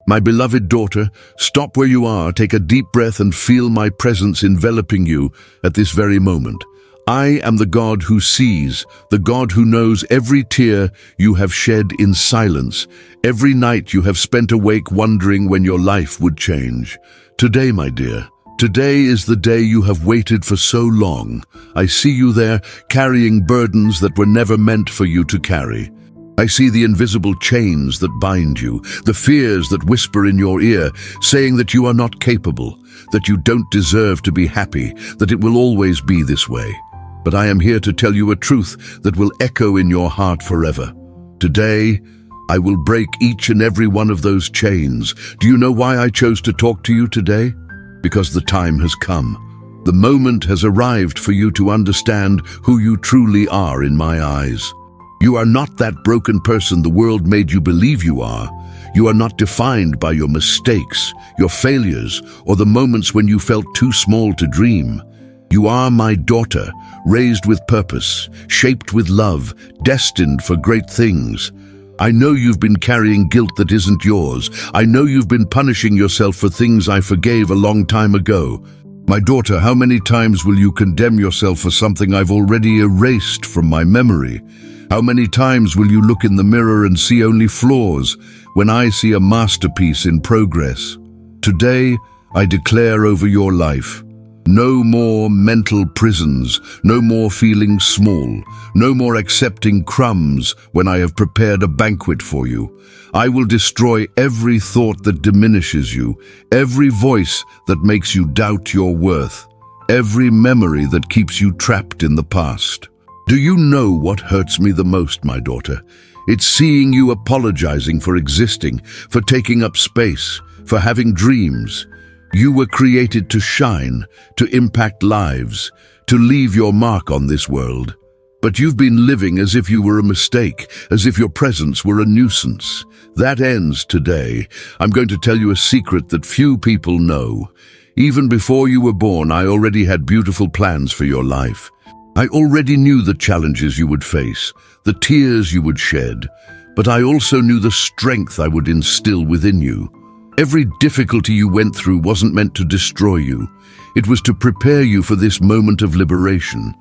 My beloved daughter, stop where you are, take a deep breath and feel my presence enveloping you at this very moment. I am the God who sees, the God who knows every tear you have shed in silence, every night you have spent awake wondering when your life would change. Today, my dear, today is the day you have waited for so long. I see you there carrying burdens that were never meant for you to carry. I see the invisible chains that bind you, the fears that whisper in your ear, saying that you are not capable, that you don't deserve to be happy, that it will always be this way. But I am here to tell you a truth that will echo in your heart forever. Today, I will break each and every one of those chains. Do you know why I chose to talk to you today? Because the time has come. The moment has arrived for you to understand who you truly are in my eyes. You are not that broken person the world made you believe you are. You are not defined by your mistakes, your failures, or the moments when you felt too small to dream. You are my daughter, raised with purpose, shaped with love, destined for great things. I know you've been carrying guilt that isn't yours. I know you've been punishing yourself for things I forgave a long time ago. My daughter, how many times will you condemn yourself for something I've already erased from my memory? How many times will you look in the mirror and see only flaws when I see a masterpiece in progress? Today, I declare over your life, no more mental prisons, no more feeling small, no more accepting crumbs when I have prepared a banquet for you. I will destroy every thought that diminishes you, every voice that makes you doubt your worth, every memory that keeps you trapped in the past. Do you know what hurts me the most, my daughter? It's seeing you apologizing for existing, for taking up space, for having dreams. You were created to shine, to impact lives, to leave your mark on this world. But you've been living as if you were a mistake, as if your presence were a nuisance. That ends today. I'm going to tell you a secret that few people know. Even before you were born, I already had beautiful plans for your life. I already knew the challenges you would face, the tears you would shed, but I also knew the strength I would instill within you. Every difficulty you went through wasn't meant to destroy you. It was to prepare you for this moment of liberation.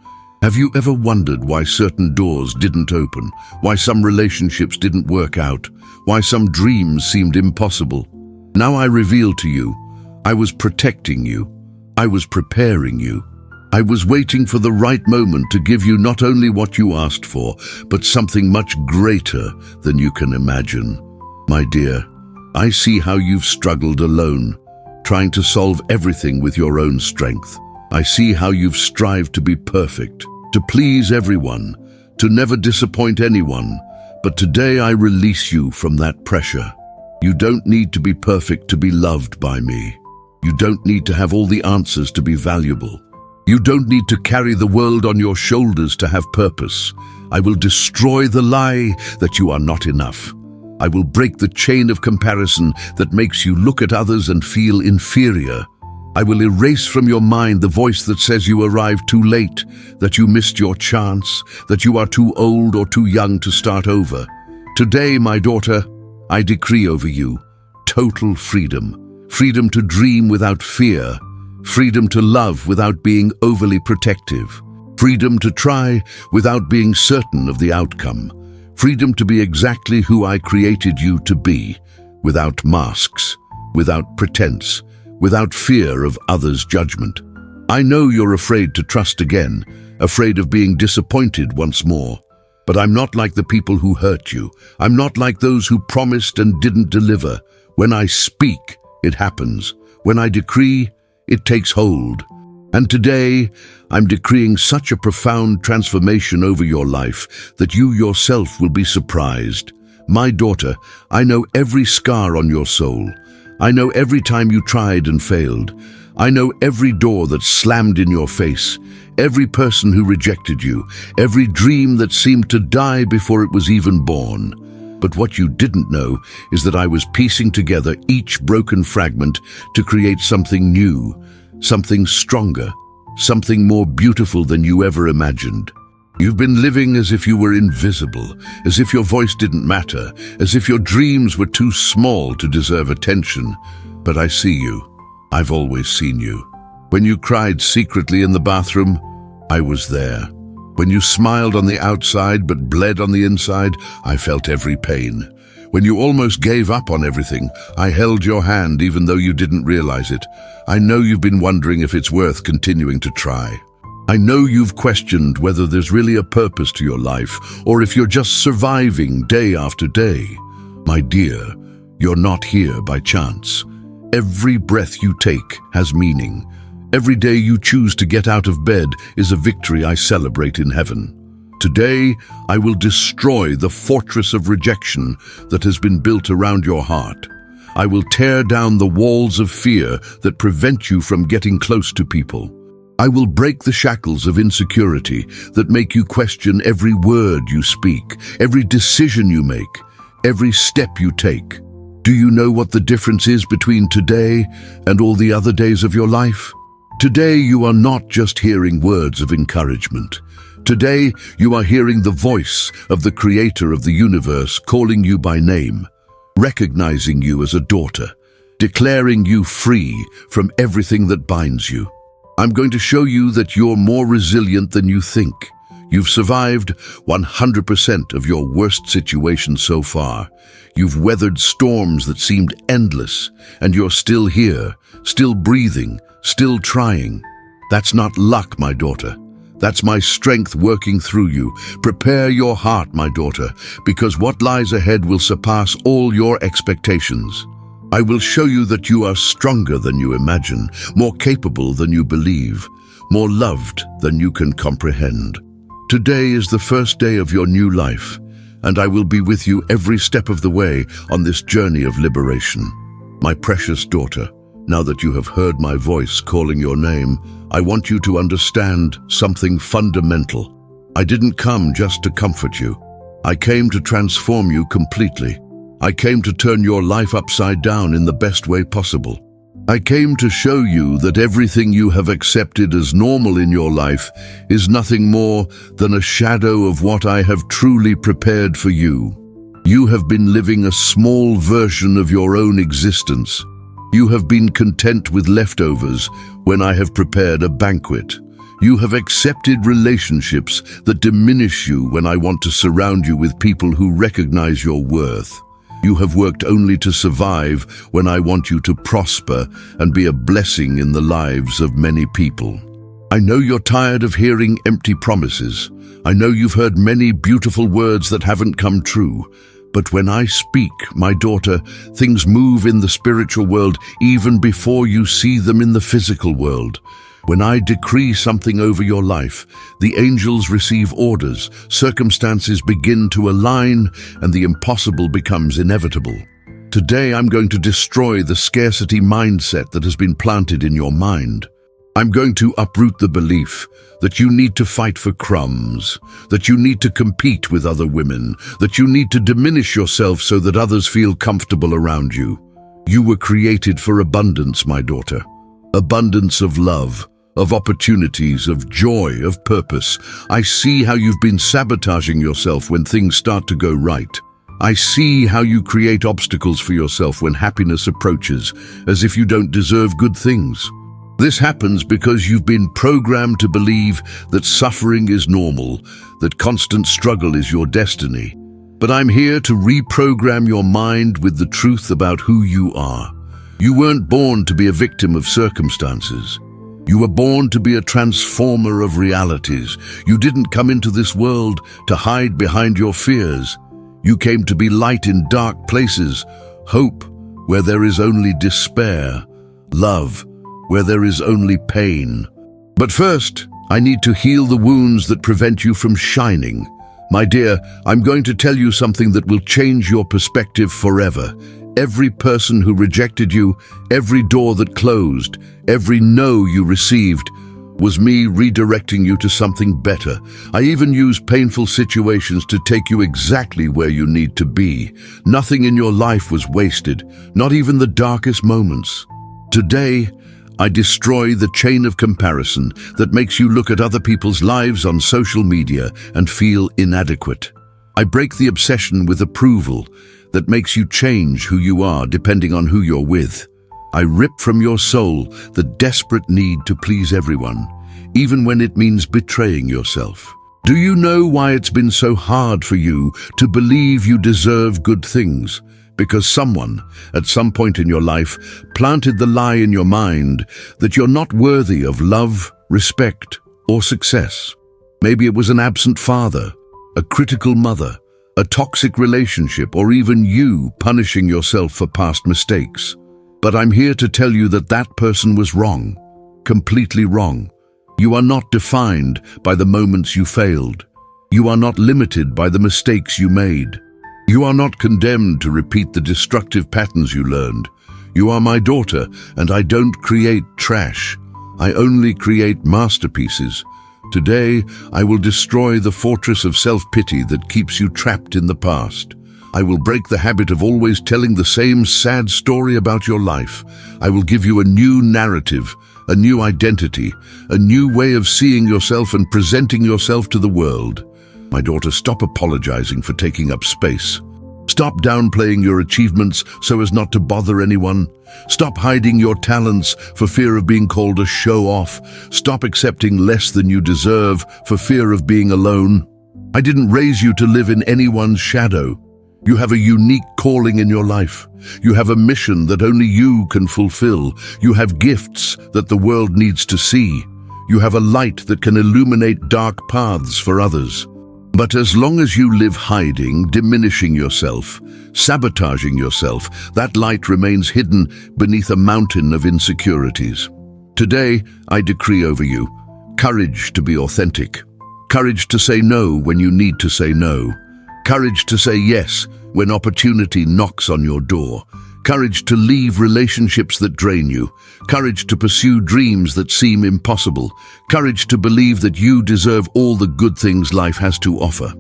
Have you ever wondered why certain doors didn't open, why some relationships didn't work out, why some dreams seemed impossible? Now I reveal to you, I was protecting you. I was preparing you. I was waiting for the right moment to give you not only what you asked for, but something much greater than you can imagine. My dear, I see how you've struggled alone, trying to solve everything with your own strength. I see how you've strived to be perfect, to please everyone, to never disappoint anyone. But today I release you from that pressure. You don't need to be perfect to be loved by me. You don't need to have all the answers to be valuable. You don't need to carry the world on your shoulders to have purpose. I will destroy the lie that you are not enough. I will break the chain of comparison that makes you look at others and feel inferior. I will erase from your mind the voice that says you arrived too late, that you missed your chance, that you are too old or too young to start over. Today, my daughter, I decree over you total freedom. Freedom to dream without fear. Freedom to love without being overly protective. Freedom to try without being certain of the outcome. Freedom to be exactly who I created you to be, without masks, without pretense, without fear of others' judgment. I know you're afraid to trust again, afraid of being disappointed once more. But I'm not like the people who hurt you. I'm not like those who promised and didn't deliver. When I speak, it happens. When I decree, it takes hold. And today, I'm decreeing such a profound transformation over your life that you yourself will be surprised. My daughter, I know every scar on your soul. I know every time you tried and failed. I know every door that slammed in your face, every person who rejected you, every dream that seemed to die before it was even born. But what you didn't know is that I was piecing together each broken fragment to create something new, something stronger, something more beautiful than you ever imagined. You've been living as if you were invisible, as if your voice didn't matter, as if your dreams were too small to deserve attention. But I see you. I've always seen you. When you cried secretly in the bathroom, I was there. When you smiled on the outside but bled on the inside, I felt every pain. When you almost gave up on everything, I held your hand even though you didn't realize it. I know you've been wondering if it's worth continuing to try. I know you've questioned whether there's really a purpose to your life, or if you're just surviving day after day. My dear, you're not here by chance. Every breath you take has meaning. Every day you choose to get out of bed is a victory I celebrate in heaven. Today, I will destroy the fortress of rejection that has been built around your heart. I will tear down the walls of fear that prevent you from getting close to people. I will break the shackles of insecurity that make you question every word you speak, every decision you make, every step you take. Do you know what the difference is between today and all the other days of your life? Today you are not just hearing words of encouragement. Today you are hearing the voice of the Creator of the universe calling you by name, recognizing you as a daughter, declaring you free from everything that binds you. I'm going to show you that you're more resilient than you think. You've survived 100% of your worst situations so far. You've weathered storms that seemed endless, and you're still here, still breathing, still trying. That's not luck, my daughter. That's my strength working through you. Prepare your heart, my daughter, because what lies ahead will surpass all your expectations. I will show you that you are stronger than you imagine, more capable than you believe, more loved than you can comprehend. Today is the first day of your new life, and I will be with you every step of the way on this journey of liberation. My precious daughter, now that you have heard my voice calling your name, I want you to understand something fundamental. I didn't come just to comfort you. I came to transform you completely. I came to turn your life upside down in the best way possible. I came to show you that everything you have accepted as normal in your life is nothing more than a shadow of what I have truly prepared for you. You have been living a small version of your own existence. You have been content with leftovers when I have prepared a banquet. You have accepted relationships that diminish you when I want to surround you with people who recognize your worth. You have worked only to survive when I want you to prosper and be a blessing in the lives of many people. I know you're tired of hearing empty promises. I know you've heard many beautiful words that haven't come true. But when I speak, my daughter, things move in the spiritual world even before you see them in the physical world. When I decree something over your life, the angels receive orders, circumstances begin to align, and the impossible becomes inevitable. Today I'm going to destroy the scarcity mindset that has been planted in your mind. I'm going to uproot the belief that you need to fight for crumbs, that you need to compete with other women, that you need to diminish yourself so that others feel comfortable around you. You were created for abundance, my daughter. Abundance of love, of opportunities, of joy, of purpose. I see how you've been sabotaging yourself when things start to go right. I see how you create obstacles for yourself when happiness approaches, as if you don't deserve good things. This happens because you've been programmed to believe that suffering is normal, that constant struggle is your destiny. But I'm here to reprogram your mind with the truth about who you are. You weren't born to be a victim of circumstances. You were born to be a transformer of realities. You didn't come into this world to hide behind your fears. You came to be light in dark places, hope where there is only despair, love where there is only pain. But first, I need to heal the wounds that prevent you from shining. My dear, I'm going to tell you something that will change your perspective forever. Every person who rejected you, every door that closed, every no you received, was me redirecting you to something better. I even used painful situations to take you exactly where you need to be. Nothing in your life was wasted, not even the darkest moments. Today, I destroy the chain of comparison that makes you look at other people's lives on social media and feel inadequate. I break the obsession with approval that makes you change who you are depending on who you're with. I rip from your soul the desperate need to please everyone, even when it means betraying yourself. Do you know why it's been so hard for you to believe you deserve good things? Because someone, at some point in your life, planted the lie in your mind that you're not worthy of love, respect, or success. Maybe it was an absent father, a critical mother, a toxic relationship, or even you punishing yourself for past mistakes. But I'm here to tell you that that person was wrong, completely wrong. You are not defined by the moments you failed. You are not limited by the mistakes you made. You are not condemned to repeat the destructive patterns you learned. You are my daughter, and I don't create trash. I only create masterpieces. Today, I will destroy the fortress of self-pity that keeps you trapped in the past. I will break the habit of always telling the same sad story about your life. I will give you a new narrative, a new identity, a new way of seeing yourself and presenting yourself to the world. My daughter, stop apologizing for taking up space. Stop downplaying your achievements so as not to bother anyone. Stop hiding your talents for fear of being called a show-off. Stop accepting less than you deserve for fear of being alone. I didn't raise you to live in anyone's shadow. You have a unique calling in your life. You have a mission that only you can fulfill. You have gifts that the world needs to see. You have a light that can illuminate dark paths for others. But as long as you live hiding, diminishing yourself, sabotaging yourself, that light remains hidden beneath a mountain of insecurities. Today, I decree over you courage to be authentic, courage to say no when you need to say no, courage to say yes when opportunity knocks on your door, courage to leave relationships that drain you, courage to pursue dreams that seem impossible, courage to believe that you deserve all the good things life has to offer.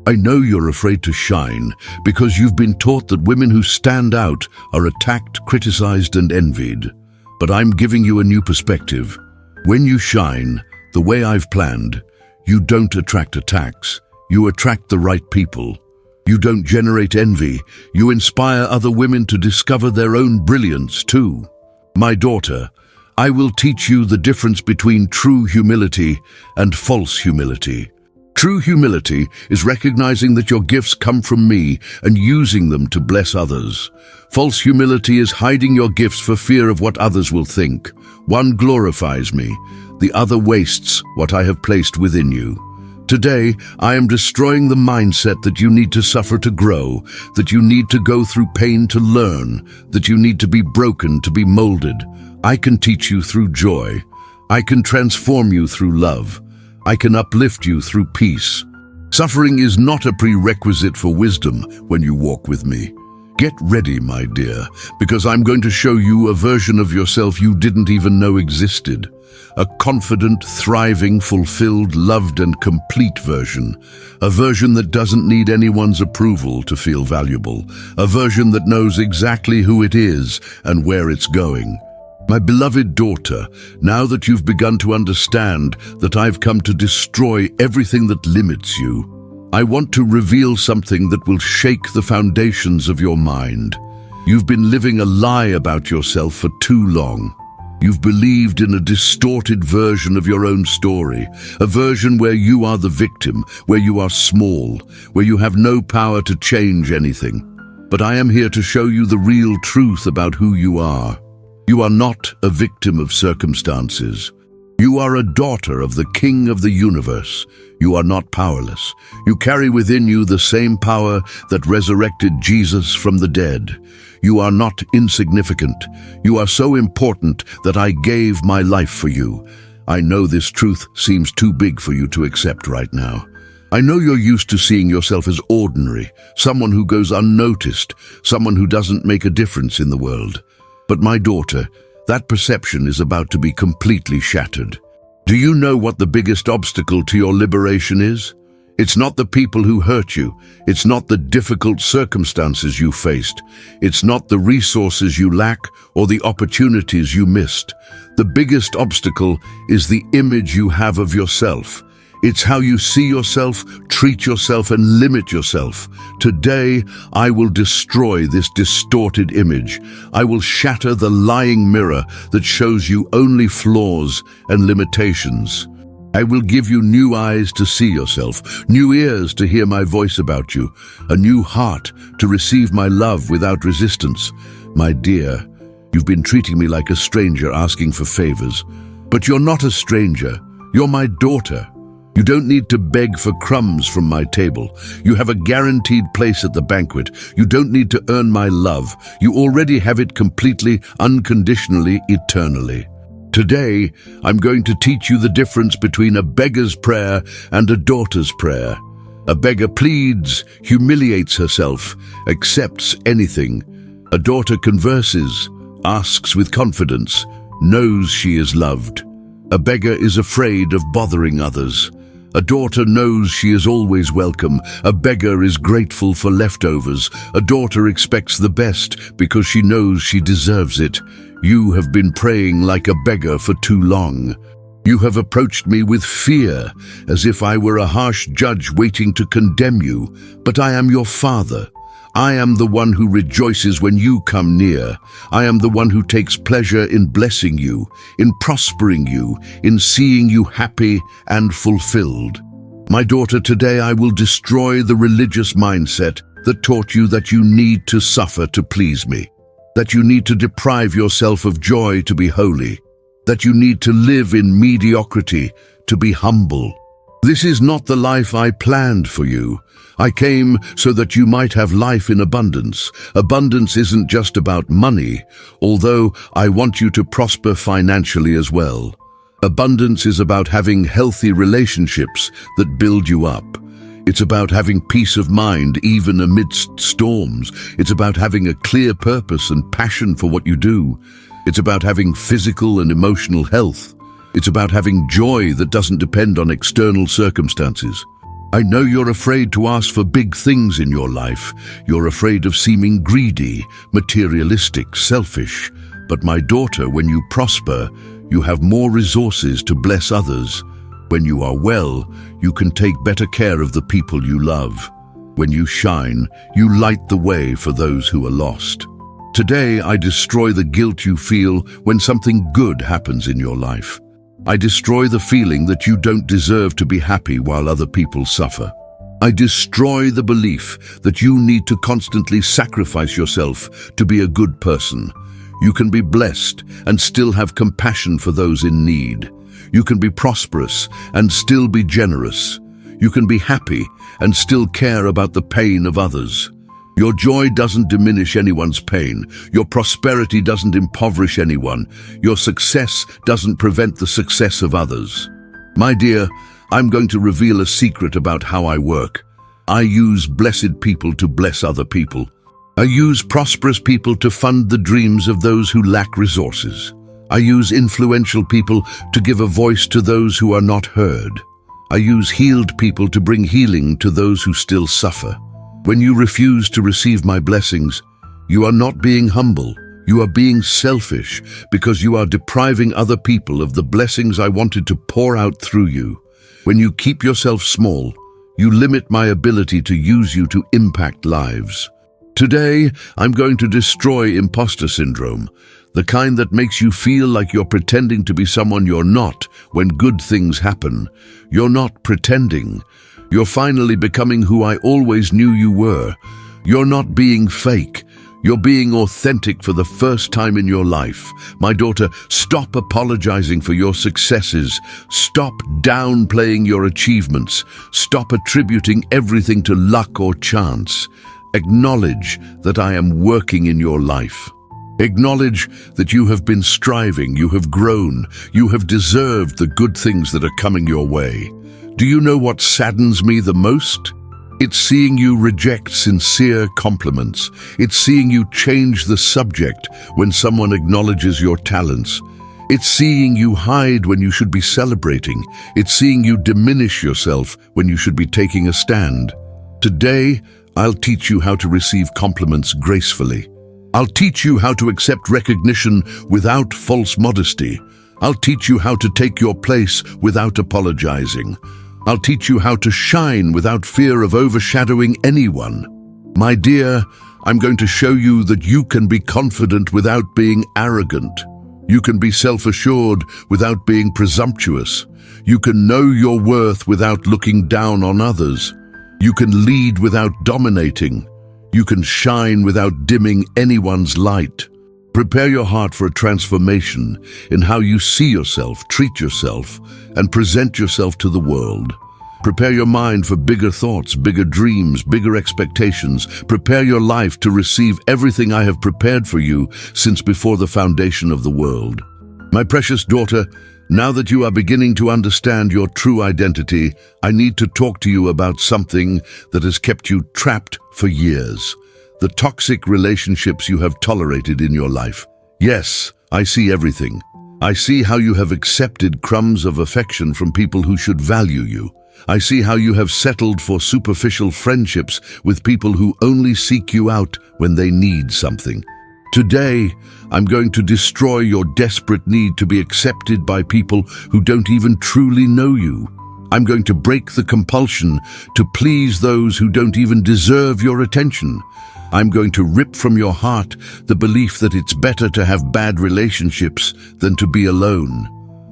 I know you're afraid to shine because you've been taught that women who stand out are attacked, criticized, and envied. But I'm giving you a new perspective. When you shine, the way I've planned, you don't attract attacks, you attract the right people. You don't generate envy, you inspire other women to discover their own brilliance too. My daughter, I will teach you the difference between true humility and false humility. True humility is recognizing that your gifts come from me and using them to bless others. False humility is hiding your gifts for fear of what others will think. One glorifies me, the other wastes what I have placed within you. Today, I am destroying the mindset that you need to suffer to grow, that you need to go through pain to learn, that you need to be broken to be molded. I can teach you through joy. I can transform you through love. I can uplift you through peace. Suffering is not a prerequisite for wisdom when you walk with me. Get ready, my dear, because I'm going to show you a version of yourself you didn't even know existed. A confident, thriving, fulfilled, loved, and complete version. A version that doesn't need anyone's approval to feel valuable. A version that knows exactly who it is and where it's going. My beloved daughter, now that you've begun to understand that I've come to destroy everything that limits you, I want to reveal something that will shake the foundations of your mind. You've been living a lie about yourself for too long. You've believed in a distorted version of your own story, a version where you are the victim, where you are small, where you have no power to change anything. But I am here to show you the real truth about who you are. You are not a victim of circumstances. You are a daughter of the King of the universe. You are not powerless. You carry within you the same power that resurrected Jesus from the dead. You are not insignificant. You are so important that I gave my life for you. I know this truth seems too big for you to accept right now. I know you're used to seeing yourself as ordinary, someone who goes unnoticed, someone who doesn't make a difference in the world. But my daughter, that perception is about to be completely shattered. Do you know what the biggest obstacle to your liberation is? It's not the people who hurt you. It's not the difficult circumstances you faced. It's not the resources you lack or the opportunities you missed. The biggest obstacle is the image you have of yourself. It's how you see yourself, treat yourself, and limit yourself. Today, I will destroy this distorted image. I will shatter the lying mirror that shows you only flaws and limitations. I will give you new eyes to see yourself, new ears to hear my voice about you, a new heart to receive my love without resistance. My dear, you've been treating me like a stranger asking for favors. But you're not a stranger. You're my daughter. You don't need to beg for crumbs from my table. You have a guaranteed place at the banquet. You don't need to earn my love. You already have it completely, unconditionally, eternally. Today, I'm going to teach you the difference between a beggar's prayer and a daughter's prayer. A beggar pleads, humiliates herself, accepts anything. A daughter converses, asks with confidence, knows she is loved. A beggar is afraid of bothering others. A daughter knows she is always welcome. A beggar is grateful for leftovers. A daughter expects the best because she knows she deserves it. You have been praying like a beggar for too long. You have approached me with fear, as if I were a harsh judge waiting to condemn you. But I am your father. I am the one who rejoices when you come near. I am the one who takes pleasure in blessing you, in prospering you, in seeing you happy and fulfilled. My daughter, today I will destroy the religious mindset that taught you that you need to suffer to please me, that you need to deprive yourself of joy to be holy, that you need to live in mediocrity to be humble. This is not the life I planned for you. I came so that you might have life in abundance. Abundance isn't just about money, although I want you to prosper financially as well. Abundance is about having healthy relationships that build you up. It's about having peace of mind even amidst storms. It's about having a clear purpose and passion for what you do. It's about having physical and emotional health. It's about having joy that doesn't depend on external circumstances. I know you're afraid to ask for big things in your life. You're afraid of seeming greedy, materialistic, selfish. But my daughter, when you prosper, you have more resources to bless others. When you are well, you can take better care of the people you love. When you shine, you light the way for those who are lost. Today, I destroy the guilt you feel when something good happens in your life. I destroy the feeling that you don't deserve to be happy while other people suffer. I destroy the belief that you need to constantly sacrifice yourself to be a good person. You can be blessed and still have compassion for those in need. You can be prosperous and still be generous. You can be happy and still care about the pain of others. Your joy doesn't diminish anyone's pain. Your prosperity doesn't impoverish anyone. Your success doesn't prevent the success of others. My dear, I'm going to reveal a secret about how I work. I use blessed people to bless other people. I use prosperous people to fund the dreams of those who lack resources. I use influential people to give a voice to those who are not heard. I use healed people to bring healing to those who still suffer. When you refuse to receive my blessings, you are not being humble. You are being selfish because you are depriving other people of the blessings I wanted to pour out through you. When you keep yourself small, you limit my ability to use you to impact lives. Today, I'm going to destroy imposter syndrome, the kind that makes you feel like you're pretending to be someone you're not when good things happen. You're not pretending. You're finally becoming who I always knew you were. You're not being fake. You're being authentic for the first time in your life. My daughter, stop apologizing for your successes. Stop downplaying your achievements. Stop attributing everything to luck or chance. Acknowledge that I am working in your life. Acknowledge that you have been striving, you have grown, you have deserved the good things that are coming your way. Do you know what saddens me the most? It's seeing you reject sincere compliments. It's seeing you change the subject when someone acknowledges your talents. It's seeing you hide when you should be celebrating. It's seeing you diminish yourself when you should be taking a stand. Today, I'll teach you how to receive compliments gracefully. I'll teach you how to accept recognition without false modesty. I'll teach you how to take your place without apologizing. I'll teach you how to shine without fear of overshadowing anyone. My dear, I'm going to show you that you can be confident without being arrogant. You can be self-assured without being presumptuous. You can know your worth without looking down on others. You can lead without dominating. You can shine without dimming anyone's light. Prepare your heart for a transformation in how you see yourself, treat yourself, and present yourself to the world. Prepare your mind for bigger thoughts, bigger dreams, bigger expectations. Prepare your life to receive everything I have prepared for you since before the foundation of the world. My precious daughter, now that you are beginning to understand your true identity, I need to talk to you about something that has kept you trapped for years. The toxic relationships you have tolerated in your life. Yes, I see everything. I see how you have accepted crumbs of affection from people who should value you. I see how you have settled for superficial friendships with people who only seek you out when they need something. Today, I'm going to destroy your desperate need to be accepted by people who don't even truly know you. I'm going to break the compulsion to please those who don't even deserve your attention. I'm going to rip from your heart the belief that it's better to have bad relationships than to be alone.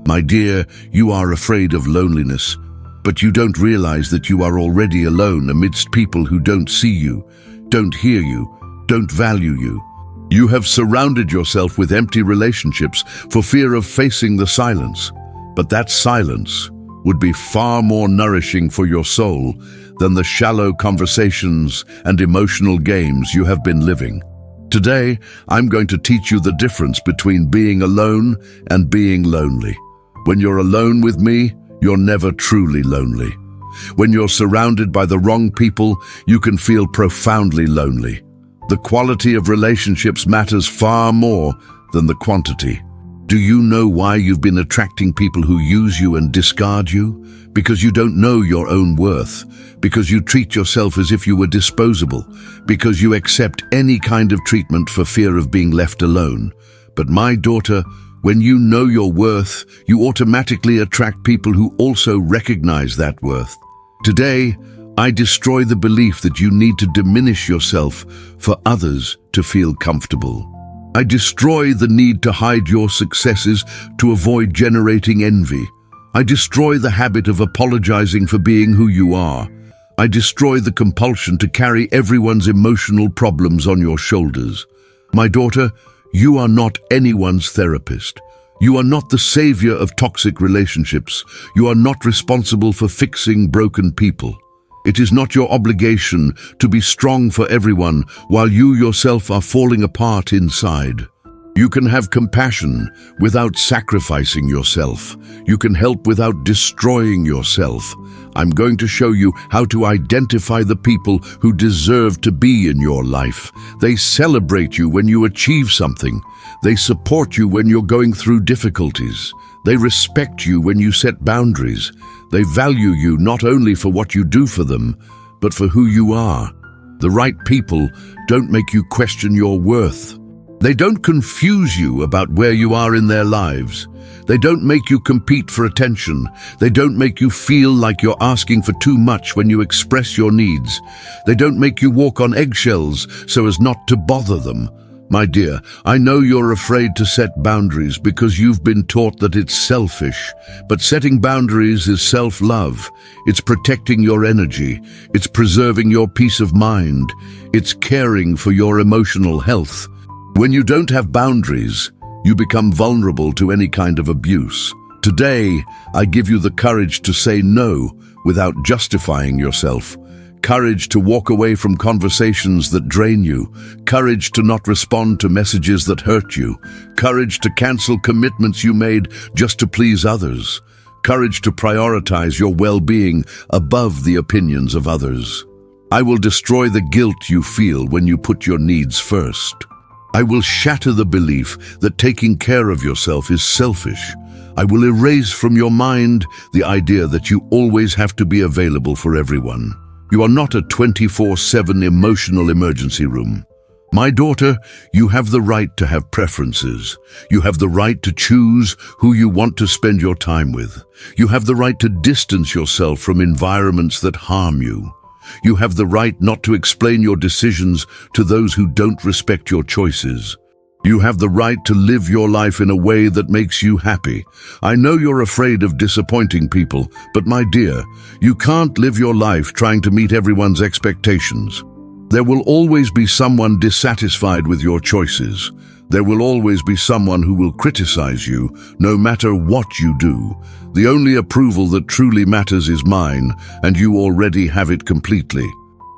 My dear, you are afraid of loneliness, but you don't realize that you are already alone amidst people who don't see you, don't hear you, don't value you. You have surrounded yourself with empty relationships for fear of facing the silence, but that silence would be far more nourishing for your soul than the shallow conversations and emotional games you have been living. Today, I'm going to teach you the difference between being alone and being lonely. When you're alone with me, you're never truly lonely. When you're surrounded by the wrong people, you can feel profoundly lonely. The quality of relationships matters far more than the quantity. Do you know why you've been attracting people who use you and discard you? Because you don't know your own worth. Because you treat yourself as if you were disposable. Because you accept any kind of treatment for fear of being left alone. But my daughter, when you know your worth, you automatically attract people who also recognize that worth. Today, I destroy the belief that you need to diminish yourself for others to feel comfortable. I destroy the need to hide your successes to avoid generating envy. I destroy the habit of apologizing for being who you are. I destroy the compulsion to carry everyone's emotional problems on your shoulders. My daughter, you are not anyone's therapist. You are not the savior of toxic relationships. You are not responsible for fixing broken people. It is not your obligation to be strong for everyone while you yourself are falling apart inside. You can have compassion without sacrificing yourself. You can help without destroying yourself. I'm going to show you how to identify the people who deserve to be in your life. They celebrate you when you achieve something. They support you when you're going through difficulties. They respect you when you set boundaries. They value you not only for what you do for them, but for who you are. The right people don't make you question your worth. They don't confuse you about where you are in their lives. They don't make you compete for attention. They don't make you feel like you're asking for too much when you express your needs. They don't make you walk on eggshells so as not to bother them. My dear, I know you're afraid to set boundaries because you've been taught that it's selfish. But setting boundaries is self-love. It's protecting your energy. It's preserving your peace of mind. It's caring for your emotional health. When you don't have boundaries, you become vulnerable to any kind of abuse. Today, I give you the courage to say no without justifying yourself. Courage to walk away from conversations that drain you. Courage to not respond to messages that hurt you. Courage to cancel commitments you made just to please others. Courage to prioritize your well-being above the opinions of others. I will destroy the guilt you feel when you put your needs first. I will shatter the belief that taking care of yourself is selfish. I will erase from your mind the idea that you always have to be available for everyone. You are not a 24/7 emotional emergency room. My daughter, you have the right to have preferences. You have the right to choose who you want to spend your time with. You have the right to distance yourself from environments that harm you. You have the right not to explain your decisions to those who don't respect your choices. You have the right to live your life in a way that makes you happy. I know you're afraid of disappointing people, but my dear, you can't live your life trying to meet everyone's expectations. There will always be someone dissatisfied with your choices. There will always be someone who will criticize you, no matter what you do. The only approval that truly matters is mine, and you already have it completely.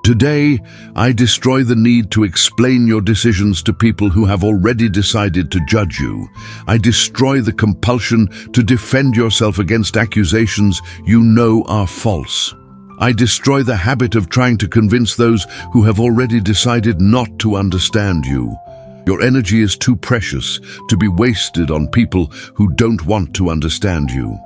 Today, I destroy the need to explain your decisions to people who have already decided to judge you. I destroy the compulsion to defend yourself against accusations you know are false. I destroy the habit of trying to convince those who have already decided not to understand you. Your energy is too precious to be wasted on people who don't want to understand you.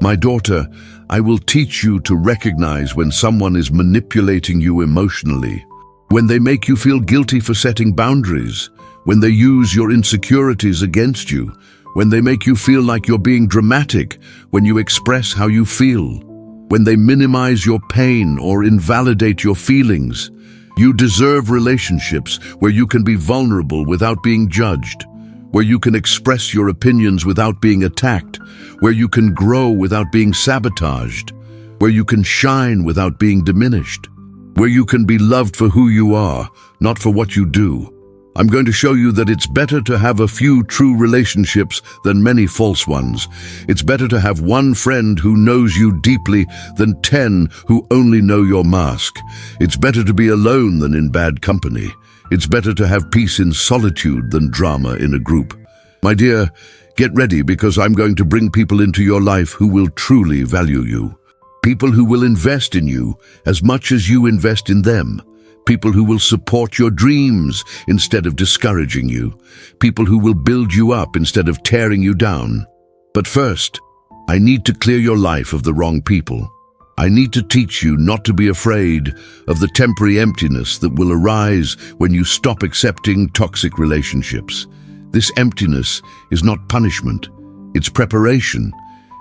My daughter, I will teach you to recognize when someone is manipulating you emotionally, when they make you feel guilty for setting boundaries, when they use your insecurities against you, when they make you feel like you're being dramatic when you express how you feel, when they minimize your pain or invalidate your feelings. You deserve relationships where you can be vulnerable without being judged, where you can express your opinions without being attacked, where you can grow without being sabotaged, where you can shine without being diminished, where you can be loved for who you are, not for what you do. I'm going to show you that it's better to have a few true relationships than many false ones. It's better to have one friend who knows you deeply than 10 who only know your mask. It's better to be alone than in bad company. It's better to have peace in solitude than drama in a group. My dear, get ready because I'm going to bring people into your life who will truly value you. People who will invest in you as much as you invest in them. People who will support your dreams instead of discouraging you. People who will build you up instead of tearing you down. But first, I need to clear your life of the wrong people. I need to teach you not to be afraid of the temporary emptiness that will arise when you stop accepting toxic relationships. This emptiness is not punishment. It's preparation.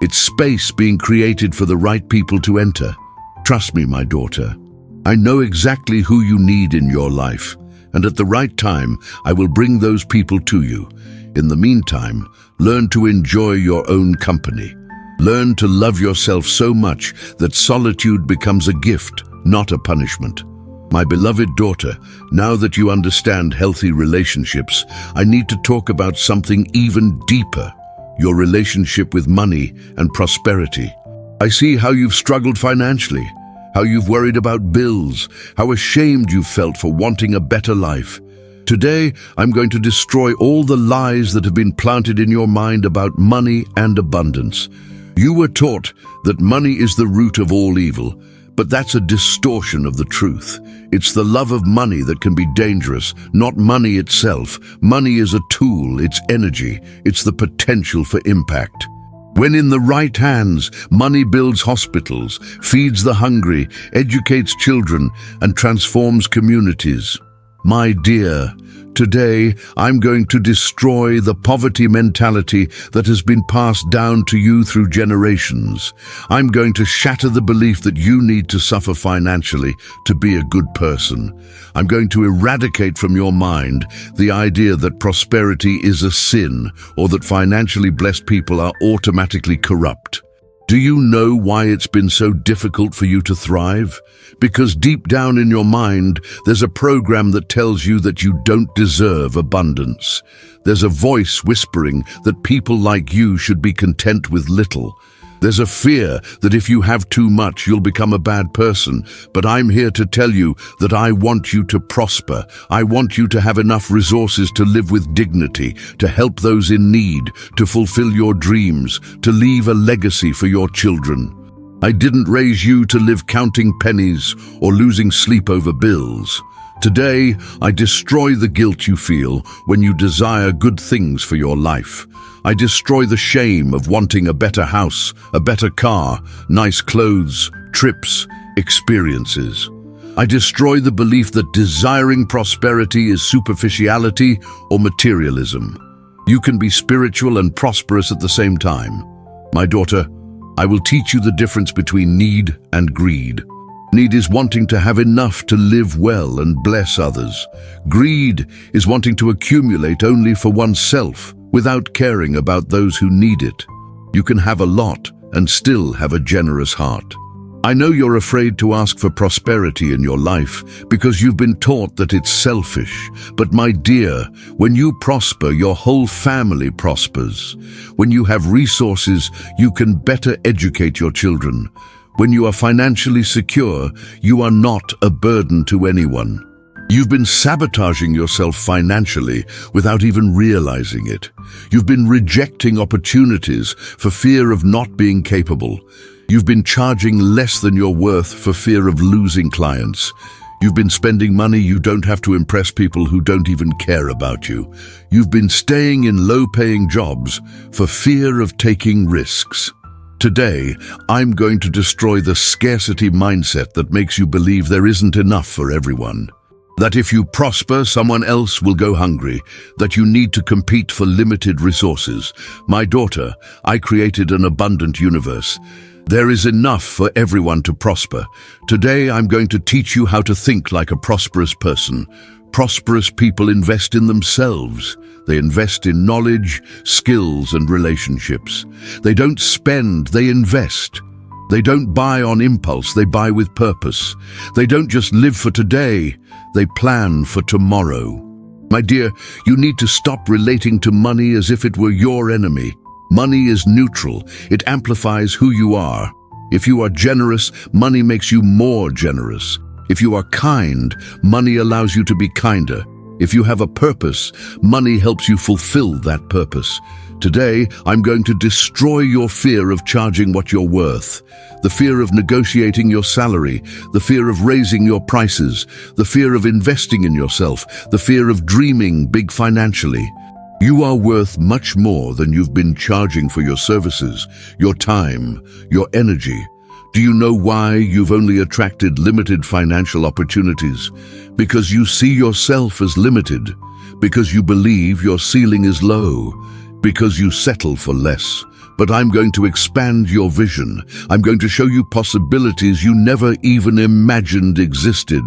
It's space being created for the right people to enter. Trust me, my daughter. I know exactly who you need in your life, and at the right time, I will bring those people to you. In the meantime, learn to enjoy your own company. Learn to love yourself so much that solitude becomes a gift, not a punishment. My beloved daughter, now that you understand healthy relationships, I need to talk about something even deeper, your relationship with money and prosperity. I see how you've struggled financially, how you've worried about bills, how ashamed you've felt for wanting a better life. Today, I'm going to destroy all the lies that have been planted in your mind about money and abundance. You were taught that money is the root of all evil, but that's a distortion of the truth. It's the love of money that can be dangerous, not money itself. Money is a tool, it's energy, it's the potential for impact. When in the right hands, money builds hospitals, feeds the hungry, educates children, and transforms communities. My dear, today I'm going to destroy the poverty mentality that has been passed down to you through generations. I'm going to shatter the belief that you need to suffer financially to be a good person. I'm going to eradicate from your mind the idea that prosperity is a sin or that financially blessed people are automatically corrupt. Do you know why it's been so difficult for you to thrive? Because deep down in your mind, there's a program that tells you that you don't deserve abundance. There's a voice whispering that people like you should be content with little. There's a fear that if you have too much, you'll become a bad person. But I'm here to tell you that I want you to prosper. I want you to have enough resources to live with dignity, to help those in need, to fulfill your dreams, to leave a legacy for your children. I didn't raise you to live counting pennies or losing sleep over bills. Today, I destroy the guilt you feel when you desire good things for your life. I destroy the shame of wanting a better house, a better car, nice clothes, trips, experiences. I destroy the belief that desiring prosperity is superficiality or materialism. You can be spiritual and prosperous at the same time. My daughter, I will teach you the difference between need and greed. Need is wanting to have enough to live well and bless others. Greed is wanting to accumulate only for oneself without caring about those who need it. You can have a lot and still have a generous heart. I know you're afraid to ask for prosperity in your life because you've been taught that it's selfish. But my dear, when you prosper, your whole family prospers. When you have resources, you can better educate your children. When you are financially secure, you are not a burden to anyone. You've been sabotaging yourself financially without even realizing it. You've been rejecting opportunities for fear of not being capable. You've been charging less than you're worth for fear of losing clients. You've been spending money you don't have to impress people who don't even care about you. You've been staying in low-paying jobs for fear of taking risks. Today, I'm going to destroy the scarcity mindset that makes you believe there isn't enough for everyone. That if you prosper, someone else will go hungry, that you need to compete for limited resources. My daughter, I created an abundant universe. There is enough for everyone to prosper. Today, I'm going to teach you how to think like a prosperous person. Prosperous people invest in themselves. They invest in knowledge, skills, and relationships. They don't spend, they invest. They don't buy on impulse, they buy with purpose. They don't just live for today, they plan for tomorrow. My dear, you need to stop relating to money as if it were your enemy. Money is neutral. It amplifies who you are. If you are generous, money makes you more generous. If you are kind, money allows you to be kinder. If you have a purpose, money helps you fulfill that purpose. Today, I'm going to destroy your fear of charging what you're worth, the fear of negotiating your salary, the fear of raising your prices, the fear of investing in yourself, the fear of dreaming big financially. You are worth much more than you've been charging for your services, your time, your energy. Do you know why you've only attracted limited financial opportunities? Because you see yourself as limited, because you believe your ceiling is low, because you settle for less. But I'm going to expand your vision. I'm going to show you possibilities you never even imagined existed.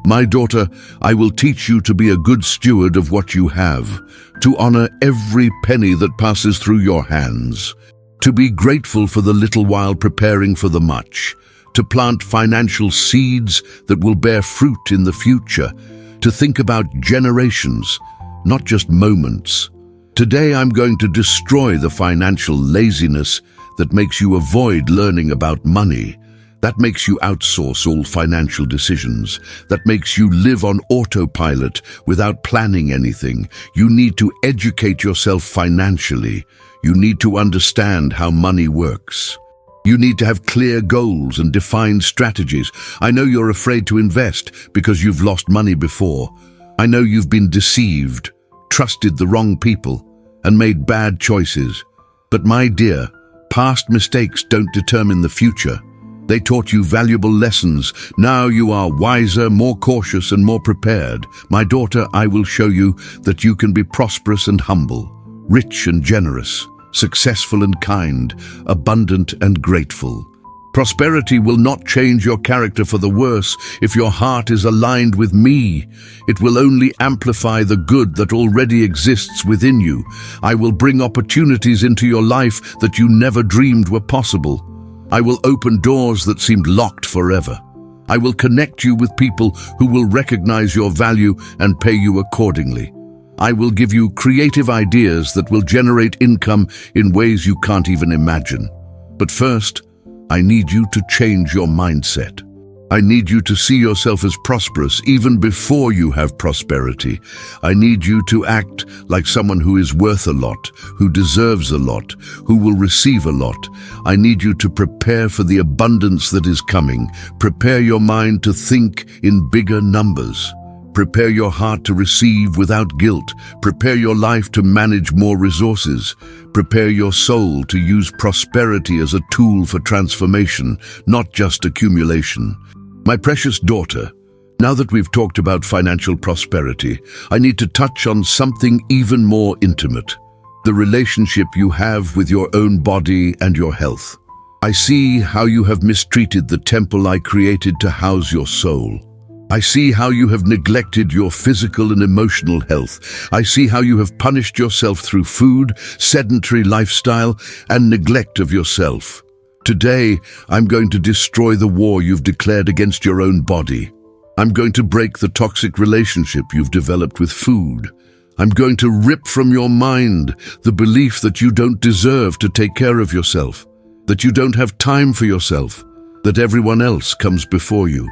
My daughter, I will teach you to be a good steward of what you have, to honor every penny that passes through your hands, to be grateful for the little while preparing for the much, to plant financial seeds that will bear fruit in the future, to think about generations, not just moments. Today I'm going to destroy the financial laziness that makes you avoid learning about money, that makes you outsource all financial decisions, that makes you live on autopilot without planning anything. You need to educate yourself financially. You need to understand how money works. You need to have clear goals and defined strategies. I know you're afraid to invest because you've lost money before. I know you've been deceived, trusted the wrong people, and made bad choices. But my dear, past mistakes don't determine the future. They taught you valuable lessons. Now you are wiser, more cautious, and more prepared. My daughter, I will show you that you can be prosperous and humble, rich and generous, successful and kind, abundant and grateful. Prosperity will not change your character for the worse if your heart is aligned with me. It will only amplify the good that already exists within you. I will bring opportunities into your life that you never dreamed were possible. I will open doors that seemed locked forever. I will connect you with people who will recognize your value and pay you accordingly. I will give you creative ideas that will generate income in ways you can't even imagine. But first, I need you to change your mindset. I need you to see yourself as prosperous even before you have prosperity. I need you to act like someone who is worth a lot, who deserves a lot, who will receive a lot. I need you to prepare for the abundance that is coming. Prepare your mind to think in bigger numbers. Prepare your heart to receive without guilt. Prepare your life to manage more resources. Prepare your soul to use prosperity as a tool for transformation, not just accumulation. My precious daughter, Now that we've talked about financial prosperity, I need to touch on something even more intimate: the relationship you have with your own body and your health. I see how you have mistreated the temple I created to house your soul. I see how you have neglected your physical and emotional health. I see how you have punished yourself through food, sedentary lifestyle, and neglect of yourself. Today, I'm going to destroy the war you've declared against your own body. I'm going to break the toxic relationship you've developed with food. I'm going to rip from your mind the belief that you don't deserve to take care of yourself, that you don't have time for yourself, that everyone else comes before you.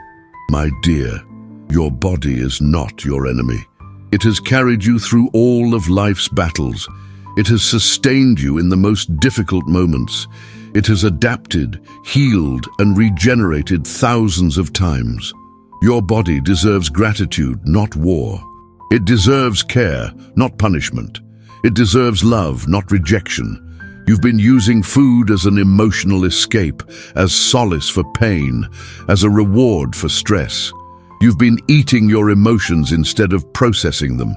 My dear, your body is not your enemy. It has carried you through all of life's battles. It has sustained you in the most difficult moments. It has adapted, healed, and regenerated thousands of times. Your body deserves gratitude, not war. It deserves care, not punishment. It deserves love, not rejection. You've been using food as an emotional escape, as solace for pain, as a reward for stress. You've been eating your emotions instead of processing them.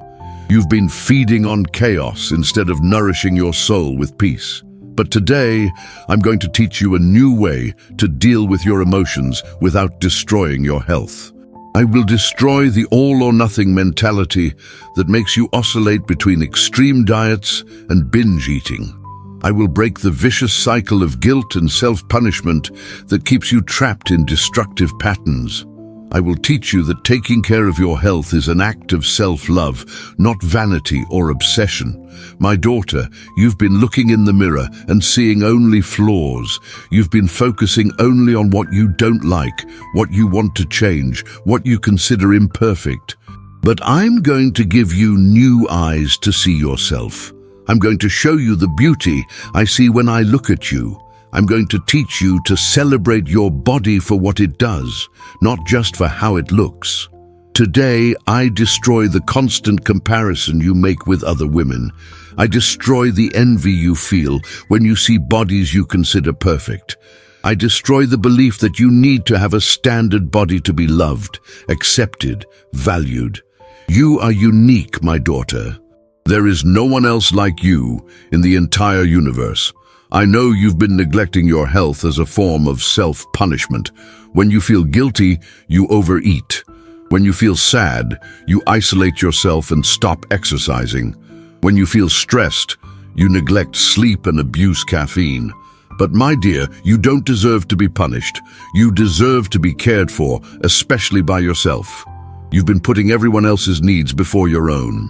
You've been feeding on chaos instead of nourishing your soul with peace. But today, I'm going to teach you a new way to deal with your emotions without destroying your health. I will destroy the all-or-nothing mentality that makes you oscillate between extreme diets and binge eating. I will break the vicious cycle of guilt and self-punishment that keeps you trapped in destructive patterns. I will teach you that taking care of your health is an act of self-love, not vanity or obsession. My daughter, you've been looking in the mirror and seeing only flaws. You've been focusing only on what you don't like, what you want to change, what you consider imperfect. But I'm going to give you new eyes to see yourself. I'm going to show you the beauty I see when I look at you. I'm going to teach you to celebrate your body for what it does, not just for how it looks. Today, I destroy the constant comparison you make with other women. I destroy the envy you feel when you see bodies you consider perfect. I destroy the belief that you need to have a standard body to be loved, accepted, valued. You are unique, my daughter. There is no one else like you in the entire universe. I know you've been neglecting your health as a form of self-punishment. When you feel guilty, you overeat. When you feel sad, you isolate yourself and stop exercising. When you feel stressed, you neglect sleep and abuse caffeine. But my dear, you don't deserve to be punished. You deserve to be cared for, especially by yourself. You've been putting everyone else's needs before your own.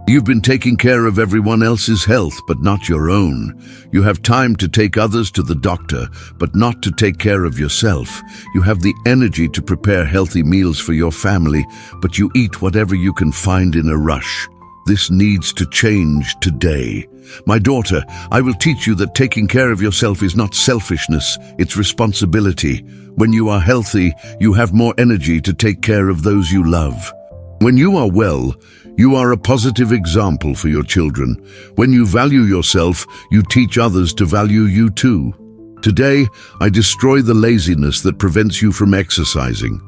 You've been taking care of everyone else's health, but not your own. You have time to take others to the doctor, but not to take care of yourself. You have the energy to prepare healthy meals for your family, but you eat whatever you can find in a rush. This needs to change today. My daughter, I will teach you that taking care of yourself is not selfishness, it's responsibility. When you are healthy, you have more energy to take care of those you love. When you are well, you are a positive example for your children. When you value yourself, you teach others to value you too. Today, I destroy the laziness that prevents you from exercising.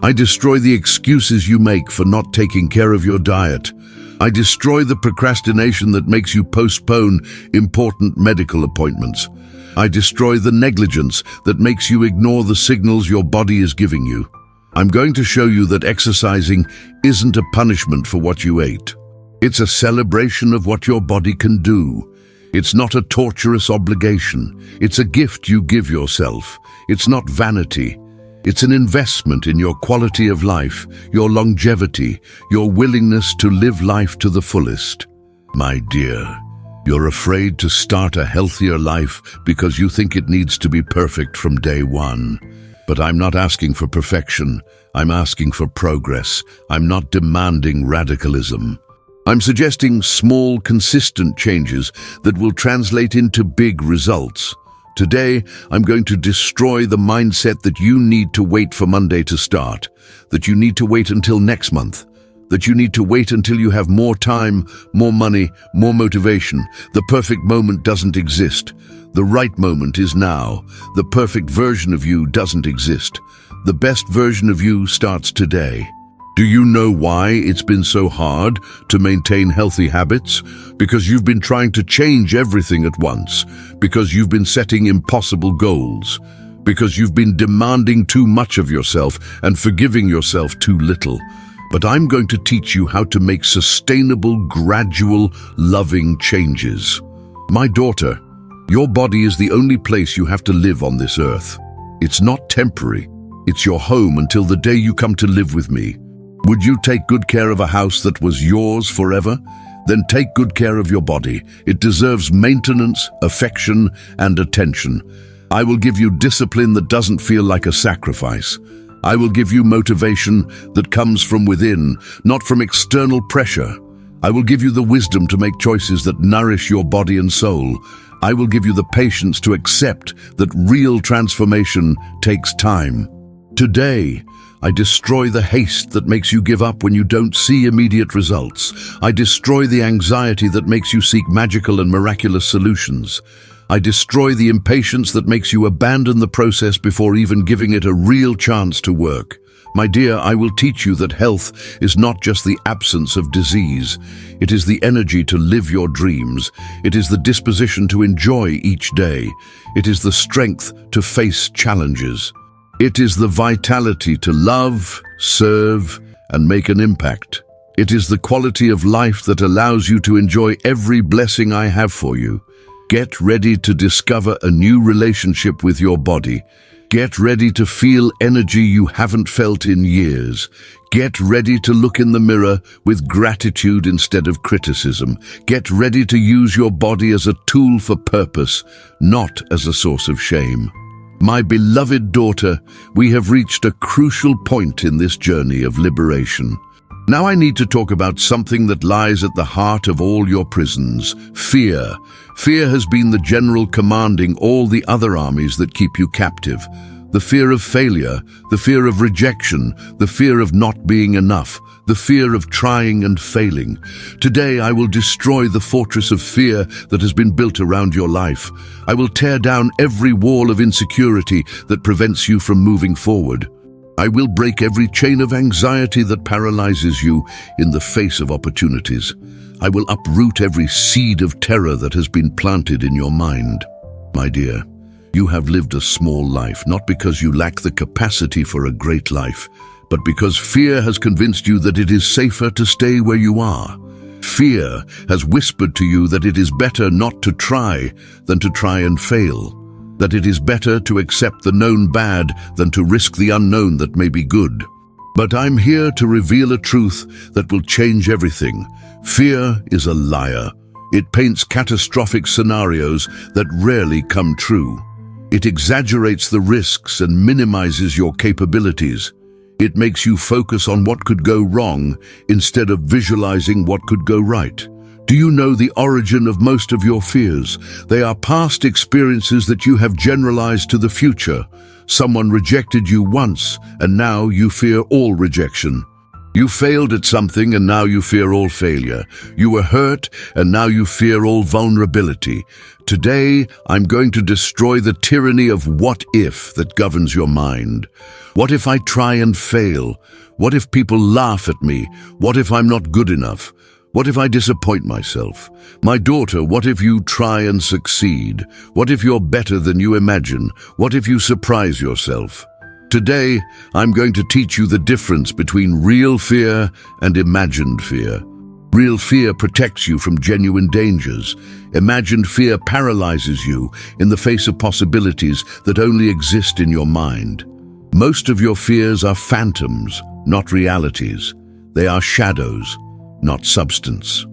I destroy the excuses you make for not taking care of your diet. I destroy the procrastination that makes you postpone important medical appointments. I destroy the negligence that makes you ignore the signals your body is giving you. I'm going to show you that exercising isn't a punishment for what you ate. It's a celebration of what your body can do. It's not a torturous obligation. It's a gift you give yourself. It's not vanity. It's an investment in your quality of life, your longevity, your willingness to live life to the fullest. My dear, you're afraid to start a healthier life because you think it needs to be perfect from day one. But I'm not asking for perfection. I'm asking for progress. I'm not demanding radicalism. I'm suggesting small, consistent changes that will translate into big results. Today, I'm going to destroy the mindset that you need to wait for Monday to start, that you need to wait until next month, that you need to wait until you have more time, more money, more motivation. The perfect moment doesn't exist. The right moment is now. The perfect version of you doesn't exist. The best version of you starts today. Do you know why it's been so hard to maintain healthy habits? Because you've been trying to change everything at once. Because you've been setting impossible goals. Because you've been demanding too much of yourself and forgiving yourself too little. But I'm going to teach you how to make sustainable, gradual, loving changes. My daughter, your body is the only place you have to live on this earth. It's not temporary. It's your home until the day you come to live with me. Would you take good care of a house that was yours forever? Then take good care of your body. It deserves maintenance, affection, and attention. I will give you discipline that doesn't feel like a sacrifice. I will give you motivation that comes from within, not from external pressure. I will give you the wisdom to make choices that nourish your body and soul. I will give you the patience to accept that real transformation takes time. Today, I destroy the haste that makes you give up when you don't see immediate results. I destroy the anxiety that makes you seek magical and miraculous solutions. I destroy the impatience that makes you abandon the process before even giving it a real chance to work. My dear, I will teach you that health is not just the absence of disease. It is the energy to live your dreams. It is the disposition to enjoy each day. It is the strength to face challenges. It is the vitality to love, serve, and make an impact. It is the quality of life that allows you to enjoy every blessing I have for you. Get ready to discover a new relationship with your body. Get ready to feel energy you haven't felt in years. Get ready to look in the mirror with gratitude instead of criticism. Get ready to use your body as a tool for purpose, not as a source of shame. My beloved daughter, we have reached a crucial point in this journey of liberation. Now I need to talk about something that lies at the heart of all your prisons: fear. Fear has been the general commanding all the other armies that keep you captive. The fear of failure, the fear of rejection, the fear of not being enough, the fear of trying and failing. Today I will destroy the fortress of fear that has been built around your life. I will tear down every wall of insecurity that prevents you from moving forward. I will break every chain of anxiety that paralyzes you in the face of opportunities. I will uproot every seed of terror that has been planted in your mind. My dear, you have lived a small life, not because you lack the capacity for a great life, but because fear has convinced you that it is safer to stay where you are. Fear has whispered to you that it is better not to try than to try and fail, that it is better to accept the known bad than to risk the unknown that may be good. But I'm here to reveal a truth that will change everything. Fear is a liar. It paints catastrophic scenarios that rarely come true. It exaggerates the risks and minimizes your capabilities. It makes you focus on what could go wrong instead of visualizing what could go right. Do you know the origin of most of your fears? They are past experiences that you have generalized to the future. Someone rejected you once, and now you fear all rejection. You failed at something, and now you fear all failure. You were hurt, and now you fear all vulnerability. Today, I'm going to destroy the tyranny of what if that governs your mind. What if I try and fail? What if people laugh at me? What if I'm not good enough? What if I disappoint myself? My daughter, what if you try and succeed? What if you're better than you imagine? What if you surprise yourself? Today, I'm going to teach you the difference between real fear and imagined fear. Real fear protects you from genuine dangers. Imagined fear paralyzes you in the face of possibilities that only exist in your mind. Most of your fears are phantoms, not realities. They are shadows, not substance.